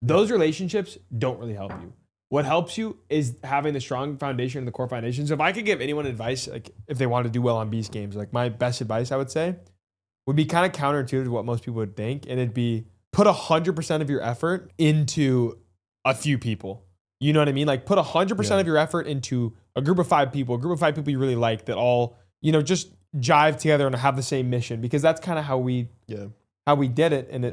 Those relationships don't really help you. What helps you is having the strong foundation and the core foundation. So if I could give anyone advice, like if they want to do well on Beast Games, like my best advice, I would say, would be kind of counterintuitive to what most people would think. And it'd be put 100% of your effort into a few people. You know what I mean? Like put 100% of your effort into a group of 5 people you really like that all, you know, just jive together and have the same mission, because that's kind of how we did it. And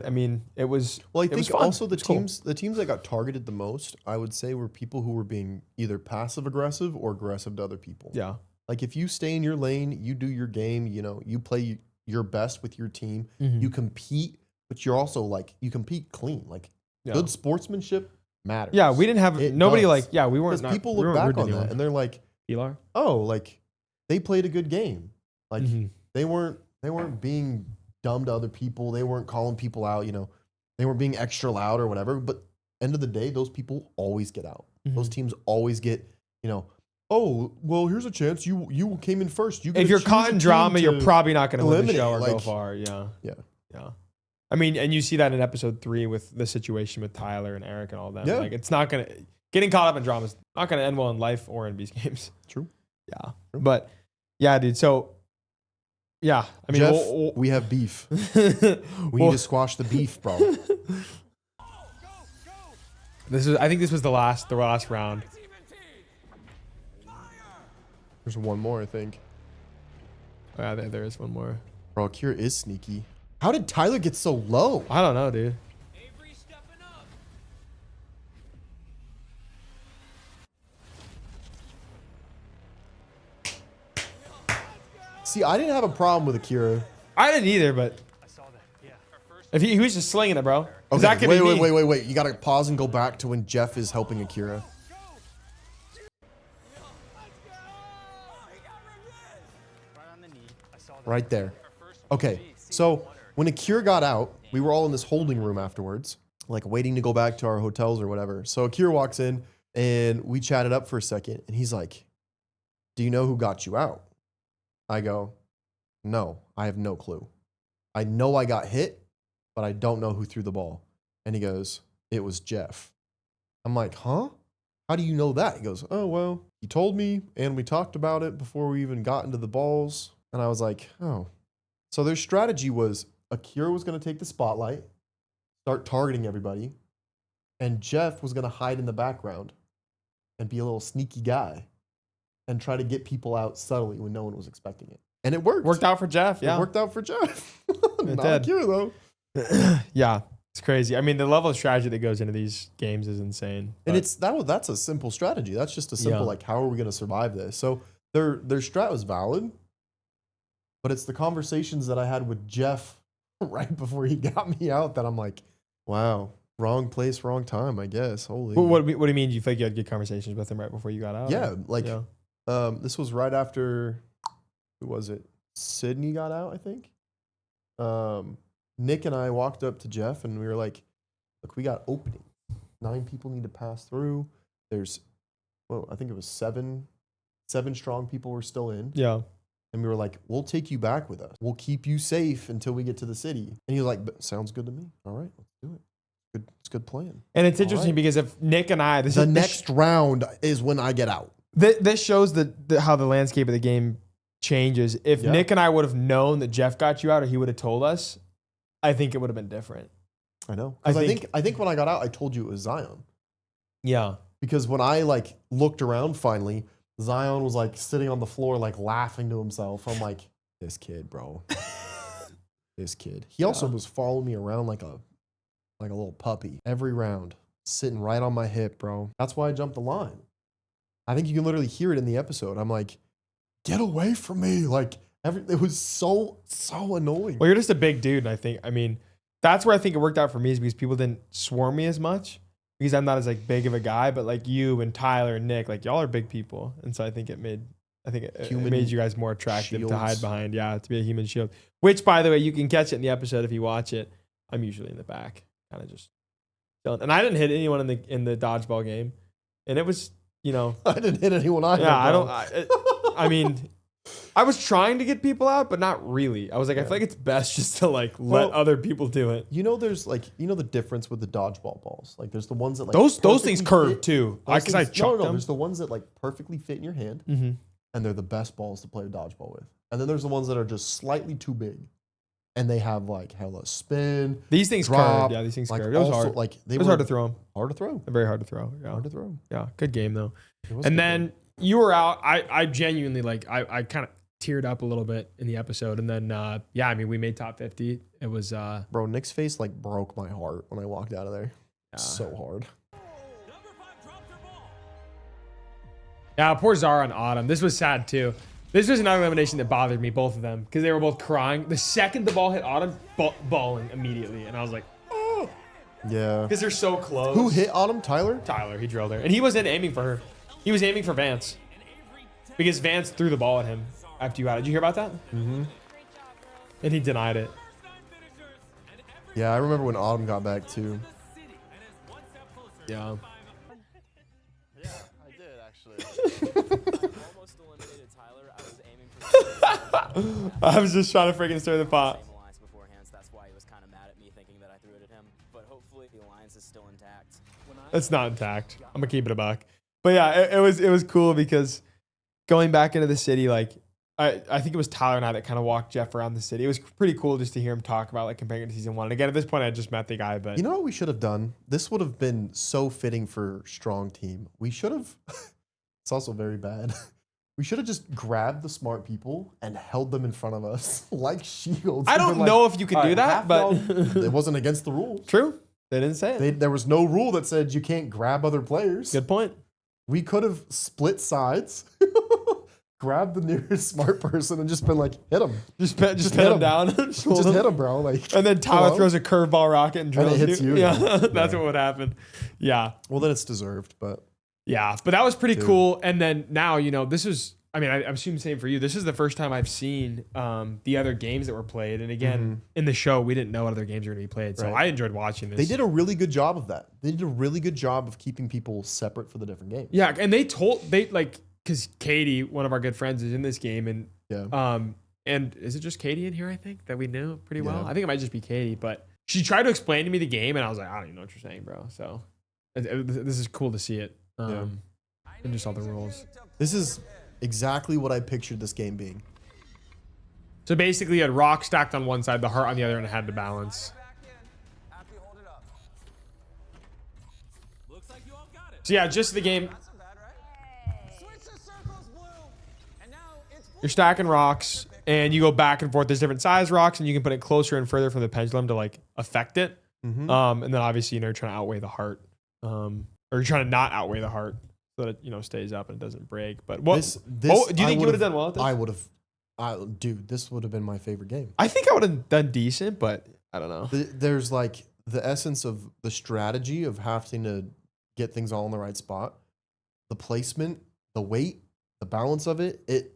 it was, Well, I it was think fun. also the It's cool. teams that got targeted the most, I would say, were people who were being either passive aggressive or aggressive to other people. Yeah. Like if you stay in your lane, you do your game, you know, you play your best with your team, Mm-hmm. you compete, but you're also like, you compete clean. Like good sportsmanship matters. Yeah, we didn't have It nobody does. like, yeah, we weren't. Because not- people we look weren't rude back to on that anyone. and they're like, Pilar? oh, like they played a good game. Like Mhm. they weren't being dumb to other people. They weren't calling people out, you know, they weren't being extra loud or whatever. But end of the day, those people always get out. Those teams always get, you know, oh, well, here's a chance. You came in first. You If you're caught in drama, you're probably not going to win the show or go eliminate, like- far. Yeah. Yeah. Yeah. I mean, and you see that in episode 3 with the situation with Tyler and Eric and all that. Yeah. Like, it's not gonna getting caught up in drama is not gonna end well in life or in these games. True. Yeah, but yeah, dude. So yeah, I mean, Jeff, we have beef. We need to squash the beef, bro. I think this was the last round. There's one more, I think. Oh, yeah, there is one more. Bro, Akira is sneaky. How did Tyler get so low? I don't know, dude. See, I didn't have a problem with Akira. I didn't either, but if he was just slinging it, bro. Okay, That could be me. wait. You gotta pause and go back to when Jeff is helping Akira. Right there. Okay, so when Akira got out, we were all in this holding room afterwards, like waiting to go back to our hotels or whatever. So Akira walks in and we chatted up for a second and he's like, "Do you know who got you out?" I go, "No, I have no clue. I know I got hit, but I don't know who threw the ball." And he goes, "It was Jeff." I'm like, "Huh? How do you know that?" He goes, "Oh, well, he told me and we talked about it before we even got into the balls." And I was like, "Oh." So their strategy was Akira was going to take the spotlight, start targeting everybody, and Jeff was going to hide in the background and be a little sneaky guy and try to get people out subtly when no one was expecting it. And it worked. Worked out for Jeff. It Yeah. worked out for Jeff. Not did. Akira, though. Yeah. It's crazy. I mean, the level of strategy that goes into these games is insane. And but- that's a simple strategy. That's just a simple, Yeah. like, how are we going to survive this? So their strat was valid, but it's the conversations that I had with Jeff right before he got me out that I'm like, wow, wrong place, wrong time, I guess. Holy. What do you mean? You feel like you had good conversations with him right before you got out? Yeah, like, Yeah. this was right after, who was it? Sydney got out, I think. Nick and I walked up to Jeff and we were like, "Look, we got opening. 9 people need to pass through. There's, well, I think it was seven strong people were still in." Yeah. And we were like, "We'll take you back with us. We'll keep you safe until we get to the city." And he was like, "Sounds good to me. All right, let's do it. It's a good plan." And it's All interesting right. because if Nick and I, The next round is when I get out. this shows how the landscape of the game changes. If Yeah. Nick and I would have known that Jeff got you out, or he would have told us, I think it would have been different. I know. I Because think- I think when I got out, I told you it was Zion. Yeah. Because when I like looked around finally, Zion was like sitting on the floor, like laughing to himself. I'm like, this kid, bro. This kid. He also was following me around like a little puppy every round, sitting right on my hip, bro. That's why I jumped the line. I think you can literally hear it in the episode. I'm like, get away from me. Like it was so annoying. Well, you're just a big dude, and I mean, that's where I think it worked out for me is because people didn't swarm me as much because I'm not as like big of a guy, but like you and Tyler and Nick, like y'all are big people, and so I think it made Human made you guys more attractive to hide shields. behind. Yeah, to be a human shield. Which, by the way, you can catch it in the episode if you watch it. I'm usually in the back, kind of just chilling, and I didn't hit anyone in the dodgeball game, and it was I didn't hit anyone either. yeah, bro. I mean, I was trying to get people out, but not really. I was like, I feel like it's best just to like let Well, other people do it. There's like, the difference with the dodgeball balls. Like, there's the ones that like Those things perfectly curve fit- too. those Because I things- chucked no. them. There's the ones that like perfectly fit in your hand, Mm-hmm. and they're the best balls to play dodgeball with. And then there's the ones that are just slightly too big, and they have like hella spin. These things drop, curved. Yeah, these things like curved. It was also, hard. Like It was hard to throw them. Hard to throw. They're very hard to throw. Yeah. Hard to throw. Yeah. Good game though. It was And good then game. you were out. I genuinely like I kind of teared up a little bit in the episode. And then I mean we made top 50. It was Bro, Nick's face like broke my heart when I walked out of there. Yeah. So hard. yeah, poor Zara and Autumn. This was sad too. This was another elimination that bothered me, both of them, because they were both crying. The second the ball hit Autumn, bawling immediately. And I was like, oh, Yeah. because they're so close. Who hit Autumn? Tyler? Tyler, he drilled her. And he wasn't aiming for her. He was aiming for Vance. Because Vance threw the ball at him after you had it. Did you hear about that? Mm-hmm. And he denied it. Yeah, I remember when Autumn got back too. Yeah. Yeah, I did actually. Almost eliminated Tyler. I was aiming for I was just trying to freaking stir the pot. same alliance beforehand, so that's why he was kind of mad at me thinking that I threw it at him. But hopefully the alliance is still intact. It's not intact. I'm gonna keep it a buck. But yeah, it was cool because going back into the city, like I think it was Tyler and I that kind of walked Jeff around the city. It was pretty cool just to hear him talk about like comparing it to season 1. And again, at this point, I just met the guy, but You know what we should have done? This would have been so fitting for Strong Team. We should have. It's also very bad. We should have just grabbed the smart people and held them in front of us like shields. I and don't been like, know if you could "All do right, that, half but y'all," it wasn't against the rules. true. They didn't say it. There was no rule that said you can't grab other players. Good point. We could have split sides, grabbed the nearest smart person, and just been like, hit him. Just hit pin him him. down. Just hit him, bro. Like, And then Tyler hello? throws a curveball rocket and drills it hits you. Yeah, Yeah. that's Yeah. what would happen. Yeah. Well, then it's deserved, but Yeah, but that was pretty Dude. cool. And then now, this is, I mean, I'm assuming the same for you. This is the first time I've seen the other games that were played. And again, in the show, we didn't know what other games were going to be played. So Right. I enjoyed watching this. they did a really good job of that. They did a really good job of keeping people separate for the different games. Yeah, and because Katie, one of our good friends, is in this game. And Yeah. and is it just Katie in here, I think, that we knew pretty well? Yeah. I think it might just be Katie. But she tried to explain to me the game, and I was like, I don't even know what you're saying, bro. So this is cool to see it. And just all the rules. This is exactly what I pictured this game being. So basically, you had rock stacked on one side, the heart on the other, and it had to balance. After you hold it up. Looks like you all got it. So yeah, just the game. Not so bad, right? Switch to circles, blue. And now it's blue. You're stacking rocks, and you go back and forth. There's different size rocks, and you can put it closer and further from the pendulum to like affect it. Mhm. And then obviously, you're trying to outweigh the heart, or you're trying to not outweigh the heart so that it stays up and it doesn't break. But what? This do you think you would have done well at this? I would have. Dude, this would have been my favorite game. I think I would have done decent, but I don't know. There's like the essence of the strategy of having to get things all in the right spot, the placement, the weight, the balance of it.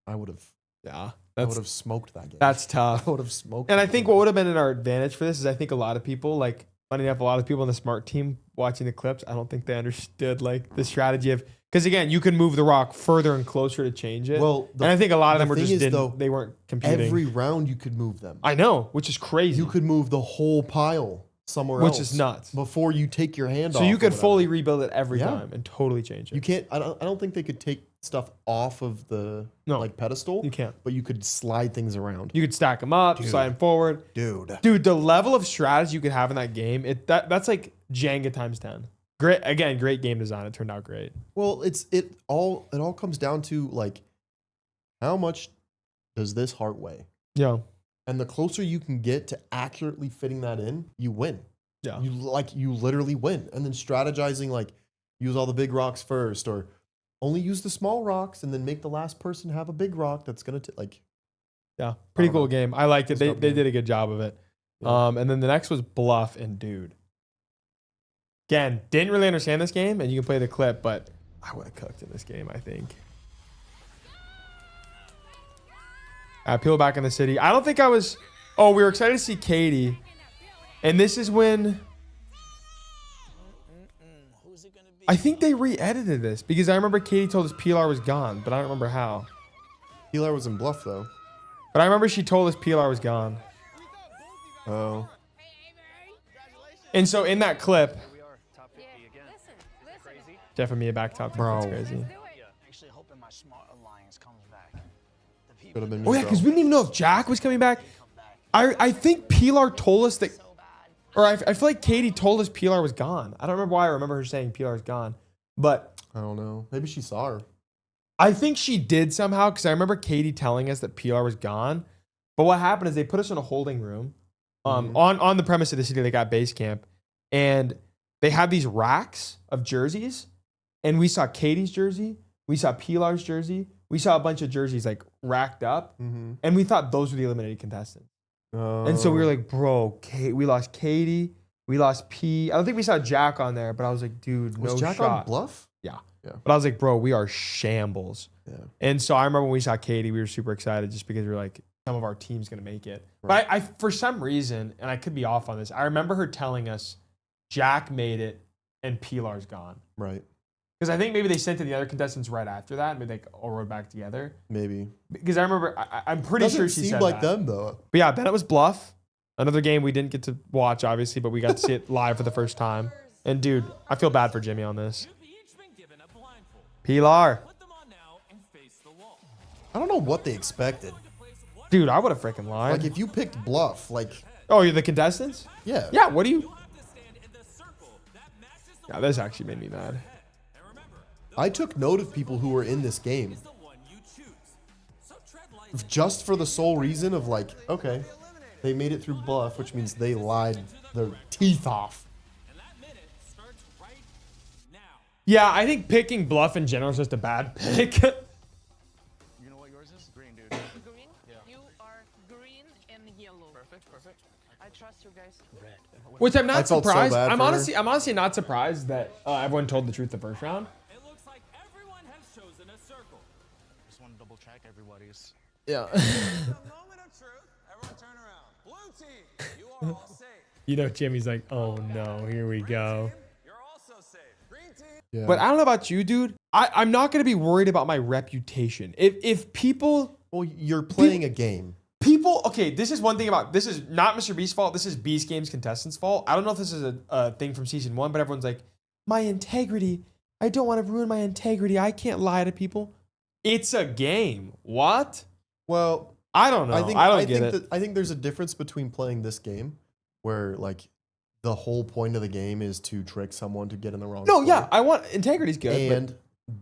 I would have. Yeah, I would have smoked that game. that's tough. I would have smoked. And that I think game. what would have been in our advantage for this is I think a lot of people, like, funny enough, a lot of people in the smart team watching the clips, I don't think they understood like the strategy of, because again, you can move the rock further and closer to change it. Well, and I think a lot of the them were thing just is, though, they weren't competing. every round you could move them. I know, which is crazy. You could move the whole pile somewhere else, Which is nuts. before you take your hand off. So you or could whatever. fully rebuild it every Yeah. time and totally change it. You can't. I don't think they could take stuff off of the pedestal. You can't. But you could slide things around. You could stack them up, slide them forward. Dude. Dude, the level of strategy you could have in that game, that's like Jenga times 10. Great game design. It turned out great. Well, it all comes down to like how much does this heart weigh? Yeah. And the closer you can get to accurately fitting that in, you win. Yeah. You literally win. And then strategizing like use all the big rocks first or only use the small rocks and then make the last person have a big rock that's going to like Yeah. Pretty cool game. I liked it. It was dope They game. did a good job of it. Yeah. And then the next was Bluff and Dude. Again, didn't really understand this game, and you can play the clip, but I would have cooked in this game, I think. People back in the city. I don't think I was... Oh, we were excited to see Katie. And this is when... Who's it gonna be? I think they re-edited this, because I remember Katie told us PLR was gone, but I don't remember how. Pilar was in Bluff though. But I remember she told us PLR was gone. Oh. And so in that clip... We are top 50 again. Crazy. Jeff and Mia back top. Bro. That's crazy. Actually hoping my smart alliance comes back. The people Could have been me, Oh yeah, bro. because we didn't even know if Jack was coming back. come back I think Pilar told us that, so bad. or I feel like Katie told us Pilar was gone. I don't remember why I remember her saying Pilar was gone, but I don't know. Maybe she saw her. I think she did somehow because I remember Katie telling us that Pilar was gone. But what happened is they put us in a holding room, on the premise of the city. They got base camp, and they had these racks of jerseys, and we saw Katie's jersey, we saw Pilar's jersey, we saw a bunch of jerseys like racked up, Mm-hmm. and we thought those were the eliminated contestants. And so we were like, bro, we lost Katie. We lost P. I don't think we saw Jack on there, but I was like, dude, was no Jack shot. on Bluff? Yeah. Yeah. But I was like, bro, we are shambles. Yeah. And so I remember when we saw Katie, we were super excited just because we were like, some of our team's going to make it. Right. But I, for some reason, and I could be off on this, I remember her telling us Jack made it and Pilar's gone. Right. Because I think maybe they sent to the other contestants right after that and they all rode back together. Maybe. Because I remember, I'm pretty Doesn't sure she seem said like that. them though. But yeah, then it was Bluff. Another game we didn't get to watch, obviously, but we got to see it live for the first time. And dude, I feel bad for Jimmy on this. Pilar. I don't know what they expected. Dude, I would have freaking lied. Like if you picked bluff, like Oh, you're the contestants? yeah. Yeah, what do you... Yeah, this actually made me mad. I took note of people who were in this game just for the sole reason of like, okay, they made it through bluff, which means they lied their teeth off. Yeah, I think picking bluff in general is just a bad pick. You know what yours is? Green, dude. Green? Yeah. You are green and yellow. Perfect. I trust you guys. Red. Which I'm I not felt so surprised. bad I'm for her. honestly not surprised that everyone told the truth the first round. It looks like everyone has chosen a circle. Just want to double check everybody's. Yeah. The moment of truth. Everyone turn around. Blue team, you are all safe. You know, Jimmy's like, oh no, here we go. You're also safe. Green team. Yeah. But I don't know about you, dude. I'm not gonna be worried about my reputation. If people Well, you're playing a game. okay, this is one thing about this is not Mr. Beast's fault. This is Beast Game's contestants' fault. I don't know if this is a thing from season 1, but everyone's like, my integrity. I don't want to ruin my integrity. I can't lie to people. It's a game. What? Well, I don't know. I don't get it. I think there's a difference between playing this game, where like the whole point of the game is to trick someone to get in the wrong. No, spot, yeah, I want integrity's good. and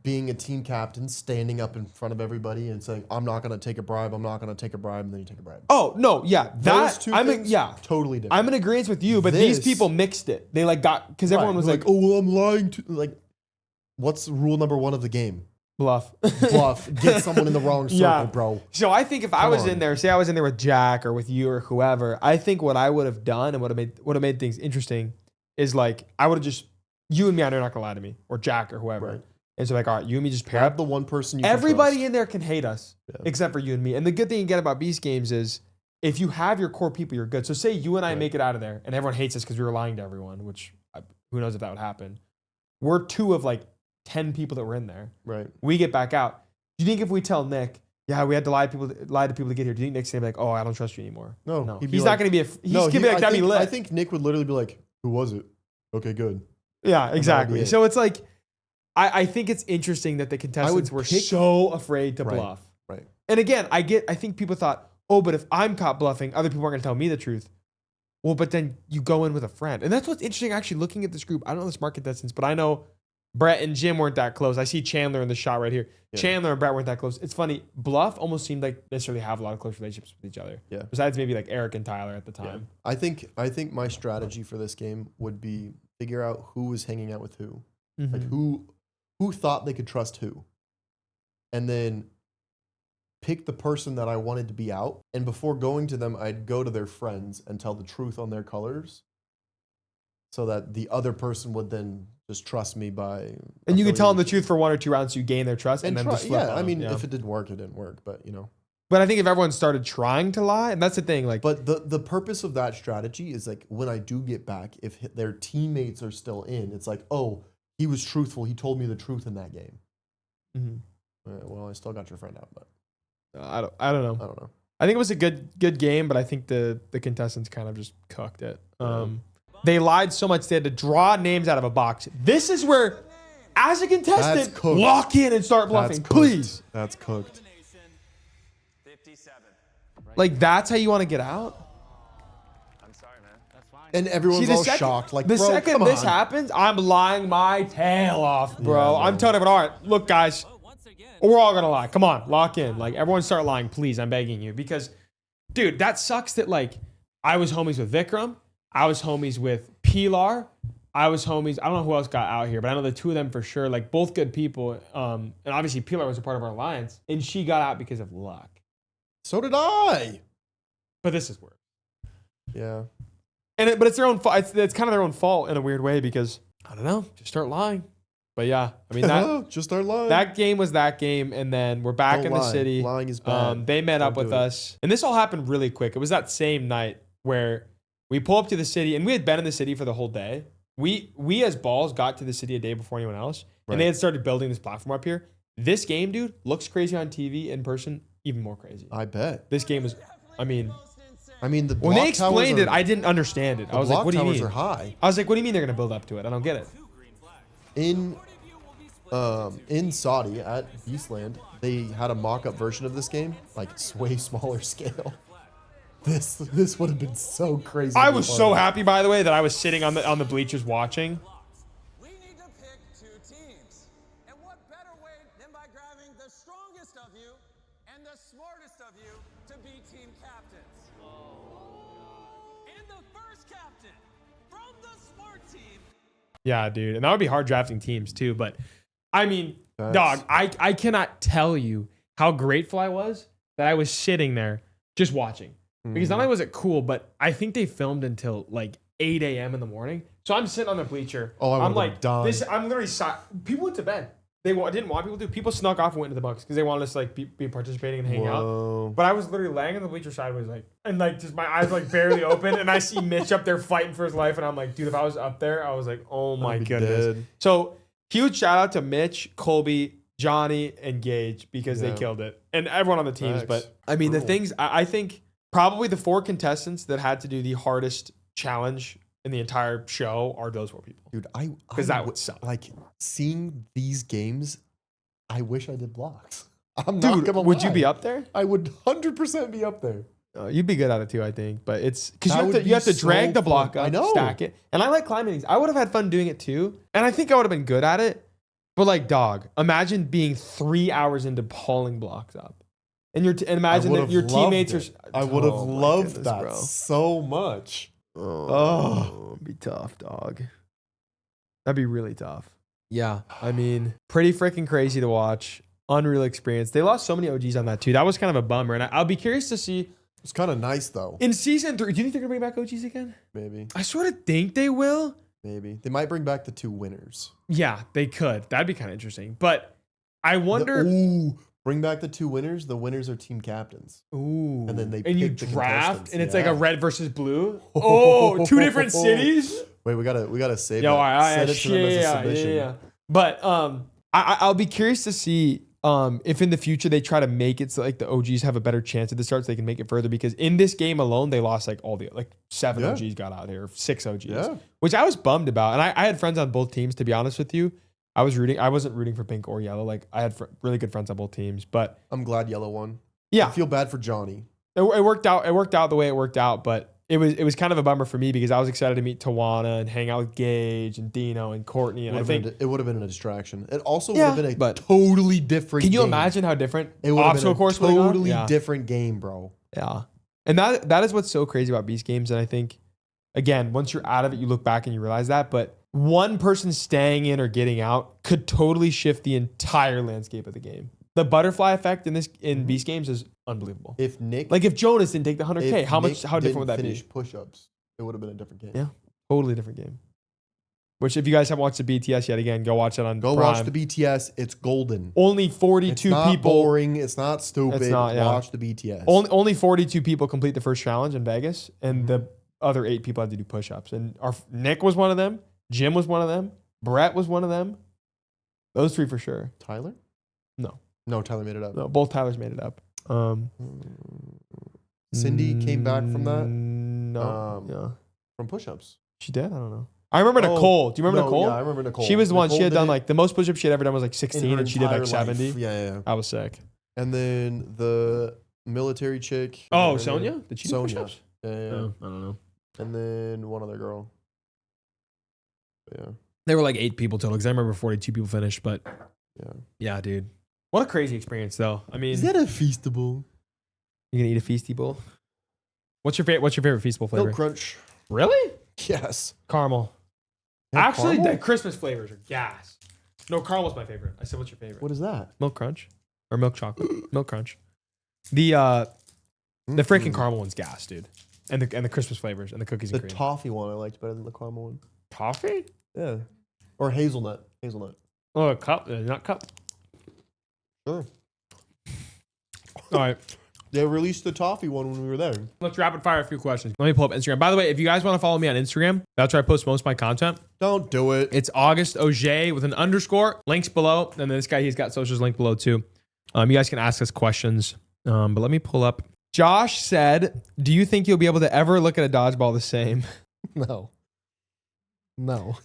being a team captain, standing up in front of everybody and saying, "I'm not going to take a bribe. I'm not going to take a bribe," and then you take a bribe. Oh no, yeah, Those two things, yeah, totally different. I'm in agreement with you, but these This- people mixed it. They like got because everyone was like, "Oh, well, I'm lying to like." What's rule number 1 of the game? bluff. Bluff. Get someone in the wrong circle, Yeah. bro. So I think if I Come was on. in there, say I was in there with Jack or with you or whoever, I think what I would have done and would have made things interesting is like I would have just you and me. I know you're not gonna lie to me or Jack or whoever. Right. And so like, all right, you and me just pair Grab up. the one person you can Everybody trust. in there can hate us Yeah. except for you and me. And the good thing you get about Beast Games is if you have your core people, you're good. So say you and I Right. make it out of there and everyone hates us because we were lying to everyone, which who knows if that would happen. We're 2 of like 10 people that were in there. Right. We get back out. Do you think if we tell Nick, yeah, we had to lie to people to get here, do you think Nick's gonna be like, oh, I don't trust you anymore? No, he'd be He's like- not gonna be he's No, gonna be like, that'd be lit. I think Nick would literally be like, "Who was it? Okay, good." Yeah, be exactly. it. So it's like, I think it's interesting that the contestants were pick- so afraid to Right. bluff. Right. And again, I think people thought, oh, but if I'm caught bluffing, other people aren't gonna tell me the truth. Well, but then you go in with a friend. And that's what's interesting actually looking at this group. I don't know the smart contestants, but I know Brett and Jim weren't that close. I see Chandler in the shot right here. Yeah. Chandler and Brett weren't that close. It's funny. Bluff almost seemed like necessarily have a lot of close relationships with each other. Yeah. Besides maybe like Eric and Tyler at the time. I think my strategy for this game would be figure out who was hanging out with who. Like Mhm. who thought they could trust who. And then pick the person that I wanted to be out. And before going to them, I'd go to their friends and tell the truth on their colors. So that the other person would then just trust me by. And you could tell them the affiliation. truth for 1 or 2 rounds so you gain their trust and, then just flip yeah, on I them. mean, Yeah. if it didn't work, it didn't work. But you know. But I think if everyone started trying to lie, and that's the thing, like, But the purpose of that strategy is like when I do get back, if their teammates are still in, it's like, oh, he was truthful. He told me the truth in that game. mhm. Well, I still got your friend out, but I don't I know. don't know. I think it was a good game, but I think the contestants kind of just cooked it. They lied so much they had to draw names out of a box. This is where, as a That's contestant, cooked. lock in and start bluffing, That's cooked. please. That's cooked. 57. Like that's how you want to get out. I'm sorry, man. That's fine. And everyone's See, the all second- shocked. Like, the bro, second come this on. happens, I'm lying my tail off, bro. Yeah, I'm man. telling everyone, all right, look, guys, But once again, we're all gonna lie. Come on, lock in. Like everyone start lying, please. I'm begging you. Because, dude, that sucks that like I was homies with Vikram. I was homies with Pilar. I was homies. I don't know who else got out here, but I know the 2 of them for sure. Like both good people. And obviously Pilar was a part of our alliance. And she got out because of luck. So did I. But this is weird. Yeah. But it's their own fault. It's kind of their own fault in a weird way because I don't know. Just start lying. But yeah, I mean that Just start lying. that game was that game, and then we're back Don't in the lie. city. Lying is bad. They met up Don't with do it. us, and this all happened really quick. It was that same night where we pull up to the city, and we had been in the city for the whole day. We as balls got to the city a day before anyone else, Right. and they had started building this platform up here. This game, dude, looks crazy on TV. In person, even more crazy. I bet. This game is, I mean, I mean, the When they block towers explained it, are- I didn't understand it. I the was like, block what do you towers mean? are high. I was like, what do you mean they're going to build up to it? I don't get it. In Saudi at Beastland, they had a mock-up version of this game, like way smaller scale. This would have been so crazy. I to be was part so of. happy, by the way, that I was sitting on the bleachers watching. We need to pick 2 teams. And what better way than by grabbing the strongest of you and the smartest of you to be team captains. And the first captain from the smart team. Yeah, dude. And that would be hard drafting teams too. But I mean, That's- dog, I cannot tell you how grateful I was that I was sitting there just watching. Because not only was it cool, but I think they filmed until like 8 a.m. in the morning. So I'm sitting on the bleacher. Oh, I I'm would've like, died. this. I'm literally people went to bed. They didn't want people to. People snuck off and went to the Bucks because they wanted us to like be participating and hang out. Whoa. But I was literally laying on the bleacher sideways, like, and like just my eyes like barely open, and I see Mitch up there fighting for his life, and I'm like, dude, if I was up there, I was like, oh my I'd be goodness. dead. So huge shout out to Mitch, Colby, Johnny, and Gage because they Yeah. killed it, and everyone on the teams. Facts. But I mean, the Brutal. things I think probably the 4 contestants that had to do the hardest challenge in the entire show are those 4 people. Dude, Because that would suck. Like seeing these games, I wish I did blocks. I'm not Dude, gonna would you lie. be up there? I would 100% be up there. You'd be good at it too, I think. But it's because That would you have to be drag so the block fun. up, I know. stack it, and I like climbing these. I would have had fun doing it too, and I think I would have been good at it. But like, dog, imagine being 3 hours into hauling blocks up, and imagine that your teammates are. I would have Oh my loved goodness, that bro. so much. Oh, it'd be tough, dog. That'd be really tough. Yeah, I mean, pretty freaking crazy to watch. Unreal experience. They lost so many OGs on that too. That was kind of a bummer, and I'll be curious to see It's kind of nice though. in season 3. Do you think they're gonna bring back OGs again? Maybe, I sort of think they will. maybe they might bring back the 2 winners. Yeah, they could. That'd be kind of interesting. But I wonder. Bring back the 2 winners. The winners are team captains. Ooh. And then they and you pick the draft, contestants. and it's like a Yeah. red versus blue. Oh, 2 different cities. Wait, we gotta save Yo, that. Send it to them as a submission. yeah. But I'll be curious to see if in the future they try to make it so like the OGs have a better chance at the start, so they can make it further. Because in this game alone, they lost like all the 7 Yeah. OGs got out here, 6 OGs, Yeah. which I was bummed about. And I had friends on both teams. To be honest with you, I wasn't rooting for pink or yellow. Like I had really good friends on both teams, but I'm glad yellow won. yeah, I feel bad for Johnny. it worked out. It worked out the way it worked out, but it was kind of a bummer for me because I was excited to meet Tawana and hang out with Gage and Dino and Courtney. And I think, It would have been a distraction. It also Yeah, would have been a but- totally different can you game. imagine how different It would have been obstacle a course would have gone? totally Yeah. different game, bro. Yeah. And that is what's so crazy about Beast games. And I think, again, once you're out of it, you look back and you realize that. But one person staying in or getting out could totally shift the entire landscape of the game. The butterfly effect in Beast games is unbelievable. If Nick, Like if Jonas didn't take the 100K, if how Nick different would that didn't be? finish push-ups, it would have been a different game. Yeah. Totally different game. Which if you guys haven't watched the BTS yet, again, go watch it on Go Prime. watch the BTS. It's golden. Only It's 42 not people. boring. It's not stupid. It's not, yeah. Watch the BTS. Only 42 people complete the first challenge in Vegas, and the other 8 people had to do push-ups. And Nick was one of them. Jim was one of them. Brett was one of them. Those 3 for sure. Tyler? No. No, Tyler made it up. No, both Tylers made it up. Cindy came back from that No. Yeah. from push-ups. She did? I don't know. I remember Nicole. Do you remember Nicole? Yeah, I remember Nicole. She was the one. She Nicole had done did it like the most push-ups she had ever done was like in 16, her and she did like entire 70. life. Yeah. I was sick. And then the military chick. Oh, her Sonia? name? Did she do Sonia. push-ups? Yeah. No, I don't know. And then one other girl. Yeah. There were like 8 people total because I remember 42 people finished. But Yeah. yeah, dude. What a crazy experience, though. I mean, Is that a feastable? you gonna eat a Feasty Bowl? What's your favorite Feastable flavor? Milk crunch. Really? Yes. Caramel. Yeah, Actually, caramel? the Christmas flavors are gas. No, caramel's my favorite. I said, what's your favorite? What is that? Milk Crunch or Milk Chocolate? Milk Crunch. The freaking caramel one's gas, dude. And the Christmas flavors and the cookies The and cream. toffee one I liked better than the caramel one. Toffee? Yeah. Or hazelnut. Hazelnut. Oh, a cup, not cup. Sure. All right. They released the toffee one when we were there. Let's rapid fire a few questions. Let me pull up Instagram. By the way, if you guys want to follow me on Instagram, that's where I post most of my content. Don't do it. It's Auguste Auger with an underscore. Links below. And then this guy, he's got socials linked below too. You guys can ask us questions. But let me pull up Josh said, "Do you think you'll be able to ever look at a dodgeball the same?" No. No.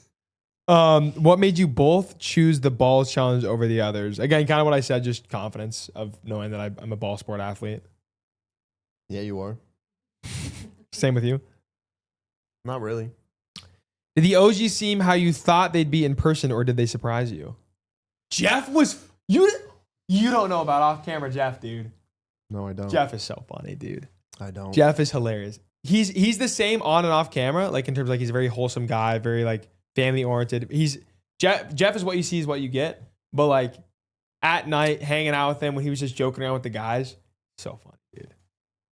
What made you both choose the balls challenge over the others? Again, kind of what I said, just confidence of knowing that I'm a ball sport athlete. Yeah, you are. Same with you. Not really. Did the OG seem how you thought they'd be in person, or did they surprise you? Jeff was you don't know about off camera Jeff, dude. No, I don't. Jeff is so funny, dude. I don't. Jeff is hilarious. He's the same on and off camera, like in terms of like he's a very wholesome guy, very like family oriented. Jeff is what you see is what you get. But like at night, hanging out with him when he was just joking around with the guys, so funny, dude.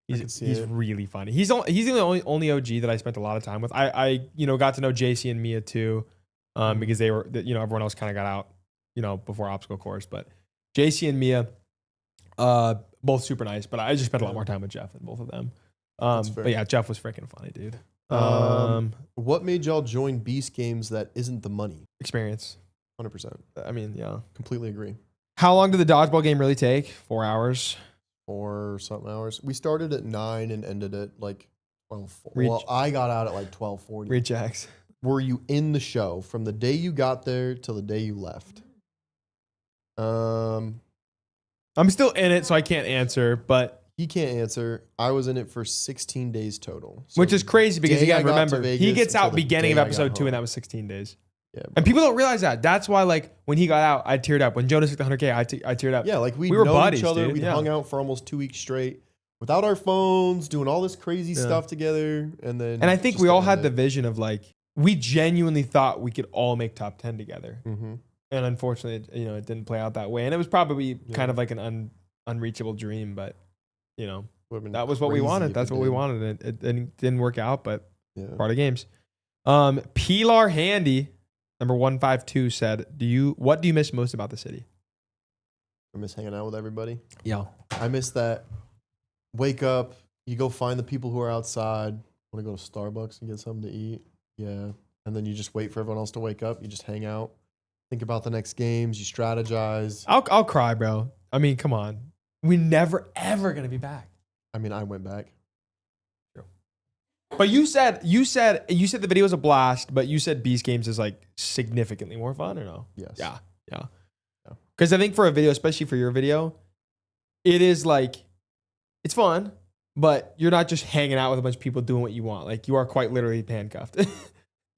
He's really funny. He's the only OG that I spent a lot of time with. I got to know JC and Mia too, because they were everyone else kind of got out before obstacle course. But JC and Mia, both super nice. But I just spent a lot more time with Jeff than both of them. But yeah, Jeff was freaking funny, dude. What made y'all join Beast Games that isn't the money? Experience. 100%. I mean, yeah. Completely agree. How long did the dodgeball game really take? 4 hours? Or something hours. We started at 9 and ended at like 12. Well, I got out at like 12:40. Rejects. Were you in the show from the day you got there till the day you left? I'm still in it, so I can't answer, but he can't answer. I was in it for 16 days total. So which is crazy because again, remember, he gets out until the beginning of day I got episode 2 home. and that was 16 days. Yeah, and people don't realize that. That's why like when he got out, I teared up. When Jonas took the 100K, I teared up. Yeah, like we were known buddies, each other. dude. We Yeah. hung out for almost 2 weeks straight without our phones, doing all this crazy stuff together. And I think we all had the vision of like, we genuinely thought we could all make top 10 together. Mm-hmm. And unfortunately, it didn't play out that way. And it was probably kind of like an unreachable dream, but that was what we wanted. That's what we wanted. It didn't work out, but part of games. Pilar Handy, number 152 said, what do you miss most about the city? I miss hanging out with everybody. Yeah. I miss that. Wake up, you go find the people who are outside. Want to go to Starbucks and get something to eat. Yeah. And then you just wait for everyone else to wake up. You just hang out. Think about the next games. You strategize. I'll cry, bro. I mean, come on. We're never, ever going to be back. I mean, I went back. True. But you said the video was a blast, but you said Beast Games is like significantly more fun, or no? Yes. Yeah. Because I think for a video, especially for your video, it is like, it's fun, but you're not just hanging out with a bunch of people doing what you want. Like you are quite literally handcuffed.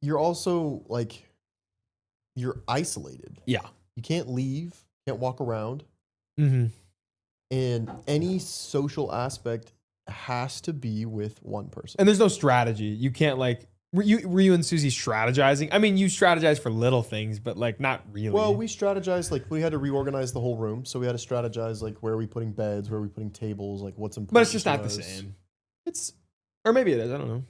You're also like, you're isolated. Yeah. You can't leave, can't walk around. Mm-hmm. And any social aspect has to be with one person. And there's no strategy. You can't like, were you and Susie strategizing? I mean, you strategize for little things, but like not really. Well, we strategized, like we had to reorganize the whole room. So we had to strategize like where are we putting beds, where are we putting tables, like what's important. But it's just to not the us. same. Or maybe it is. I don't know.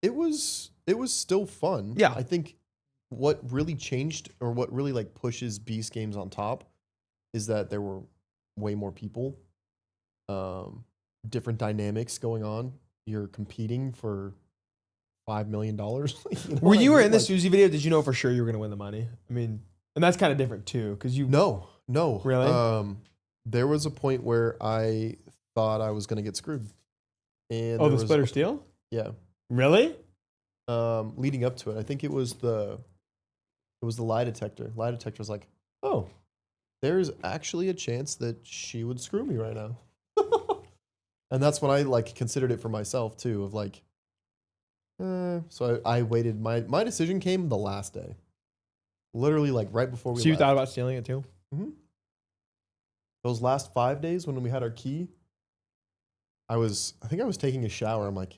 It was still fun. Yeah. I think what really changed or what really like pushes Beast Games on top is that there were way more people, different dynamics going on. You're competing for $5 million. Were you in the Susie video? Did you know for sure you were going to win the money? I mean, and that's kind of different too, because you. No. Really? There was a point where I thought I was going to get screwed. And the split or steal? Yeah. Really? Leading up to it, I think it was the lie detector. Lie detector was like, oh, there's actually a chance that she would screw me right now. And that's when I like considered it for myself too, of like, so I waited. My decision came the last day, literally like right before we. So you left. thought about stealing it too? Mm-hmm. Those last 5 days when we had our key, I think I was taking a shower. I'm like,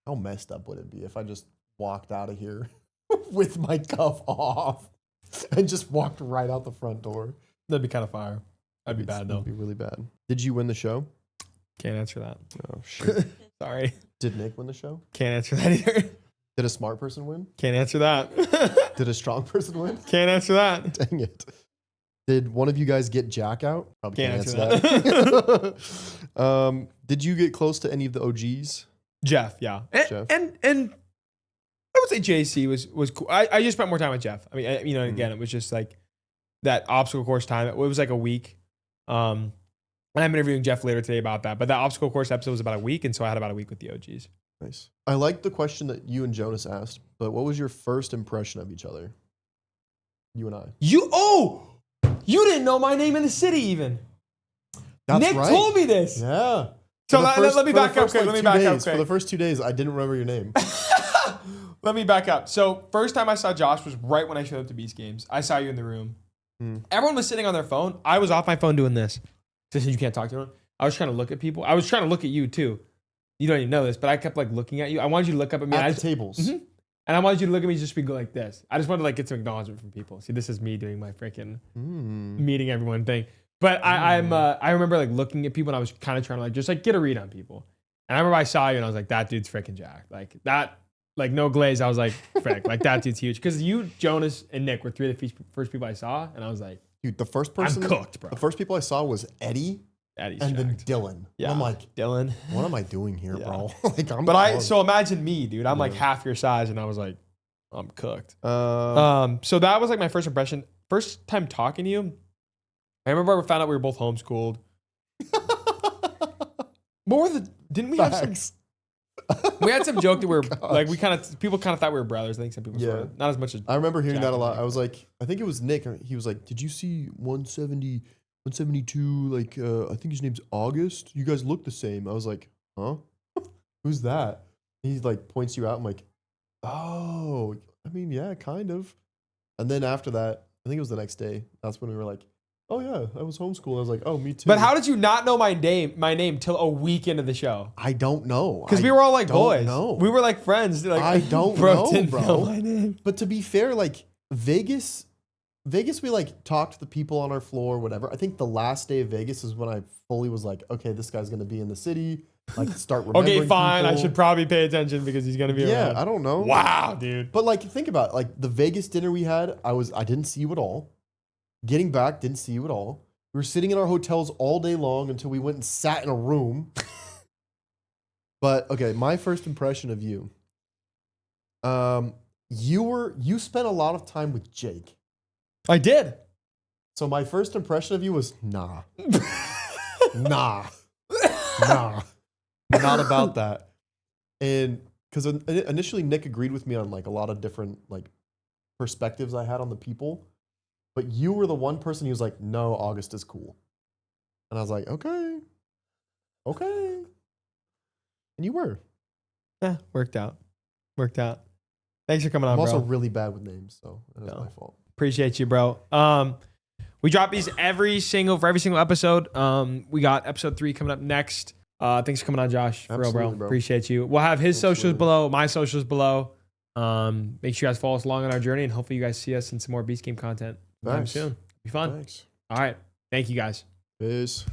how messed up would it be if I just walked out of here with my cuff off and just walked right out the front door? That'd be kind of fire. That'd be bad though. That'd be really bad. Did you win the show? Can't answer that. Oh shit. Sorry. Did Nick win the show? Can't answer that either. Did a smart person win? Can't answer that. Did a strong person win? Can't answer that. Dang it. Did one of you guys get Jack out? Probably Can't answer that. Did you get close to any of the OGs? Jeff, yeah. Jeff. And I would say JC was cool. I just spent more time with Jeff. I mean, again, it was just like that obstacle course time. It was like a week. I And I'm interviewing Jeff later today about that. But that obstacle course episode was about a week, and so I had about a week with the OGs. Nice. I like the question that you and Jonas asked, but what was your first impression of each other? You and I. You didn't know my name in the city even. That's Nick right. told me this. Yeah. So let me back up quick. Let me back up For quick. the first 2 days, I didn't remember your name. Let me back up. So first time I saw Josh was right when I showed up to Beast Games. I saw you in the room. Everyone was sitting on their phone. I was off my phone doing this. So you can't talk to anyone. I was trying to look at people. I was trying to look at you too. You don't even know this, but I kept like looking at you. I wanted you to look up at me. At the tables. And I wanted you to look at me just be like this. I just wanted to like get some acknowledgement from people. See, this is me doing my freaking meeting everyone thing. But I remember like looking at people and I was kind of trying to like just like get a read on people. And I remember I saw you and I was like, that dude's freaking jacked. Like that, like no glaze. I was like, frick, like that dude's huge. Because you, Jonas, and Nick were 3 of the first people I saw, and I was like, Dude, the first person. I'm cooked, bro. The first people I saw was Eddie's and then Dylan. Yeah, I'm like, Dylan. what am I doing here, bro? Like, So imagine me, dude. I'm like half your size, and I was like, I'm cooked. Um, So that was like my first impression. First time talking to you. I remember I found out we were both homeschooled. Didn't we have some? We had some joke that we were like people kind of thought we were brothers. I think some people sort of, not as much as I remember hearing Jack that a and lot. Nick. I was like, I think it was Nick. He was like, did you see 170, 172? Like, I think his name's Auguste. You guys look the same. I was like, huh? Who's that? He like points you out. I'm like, oh, I mean, yeah, kind of. And then after that, I think it was the next day. That's when we were like, oh yeah, I was homeschooled. I was like, oh, me too. But how did you not know my name till a week into the show? I don't know. Because we were all like don't boys. know. We were like friends. Like, I don't didn't know, know bro. my name. But to be fair, like Vegas, we like talked to the people on our floor, whatever. I think the last day of Vegas is when I fully was like, okay, this guy's gonna be in the city. Like start remembering. Okay, fine. I people. should probably pay attention because he's gonna be around. Yeah, I don't know. Wow, dude. But like, think about it. Like the Vegas dinner we had. I didn't see you at all. Getting back, didn't see you at all. We were sitting in our hotels all day long until we went and sat in a room. But okay, my first impression of you. You spent a lot of time with Jake. I did. So my first impression of you was nah. Nah. Not about that. And because initially Nick agreed with me on like a lot of different like perspectives I had on the people. But you were the one person he was like, no, Auguste is cool. And I was like, okay. And you were. Yeah, worked out. Thanks for coming on, I'm also bro. really bad with names, so that is my fault. Appreciate you, bro. We drop these for every single episode. We got episode 3 coming up next. Thanks for coming on, Josh. For real, Absolutely, bro. Appreciate you. We'll have his socials Absolutely. below, my socials below. Make sure you guys follow us along on our journey, and hopefully you guys see us in some more Beast Game content sometime Thanks. soon. Be fun. Thanks. All right. Thank you, guys. Peace.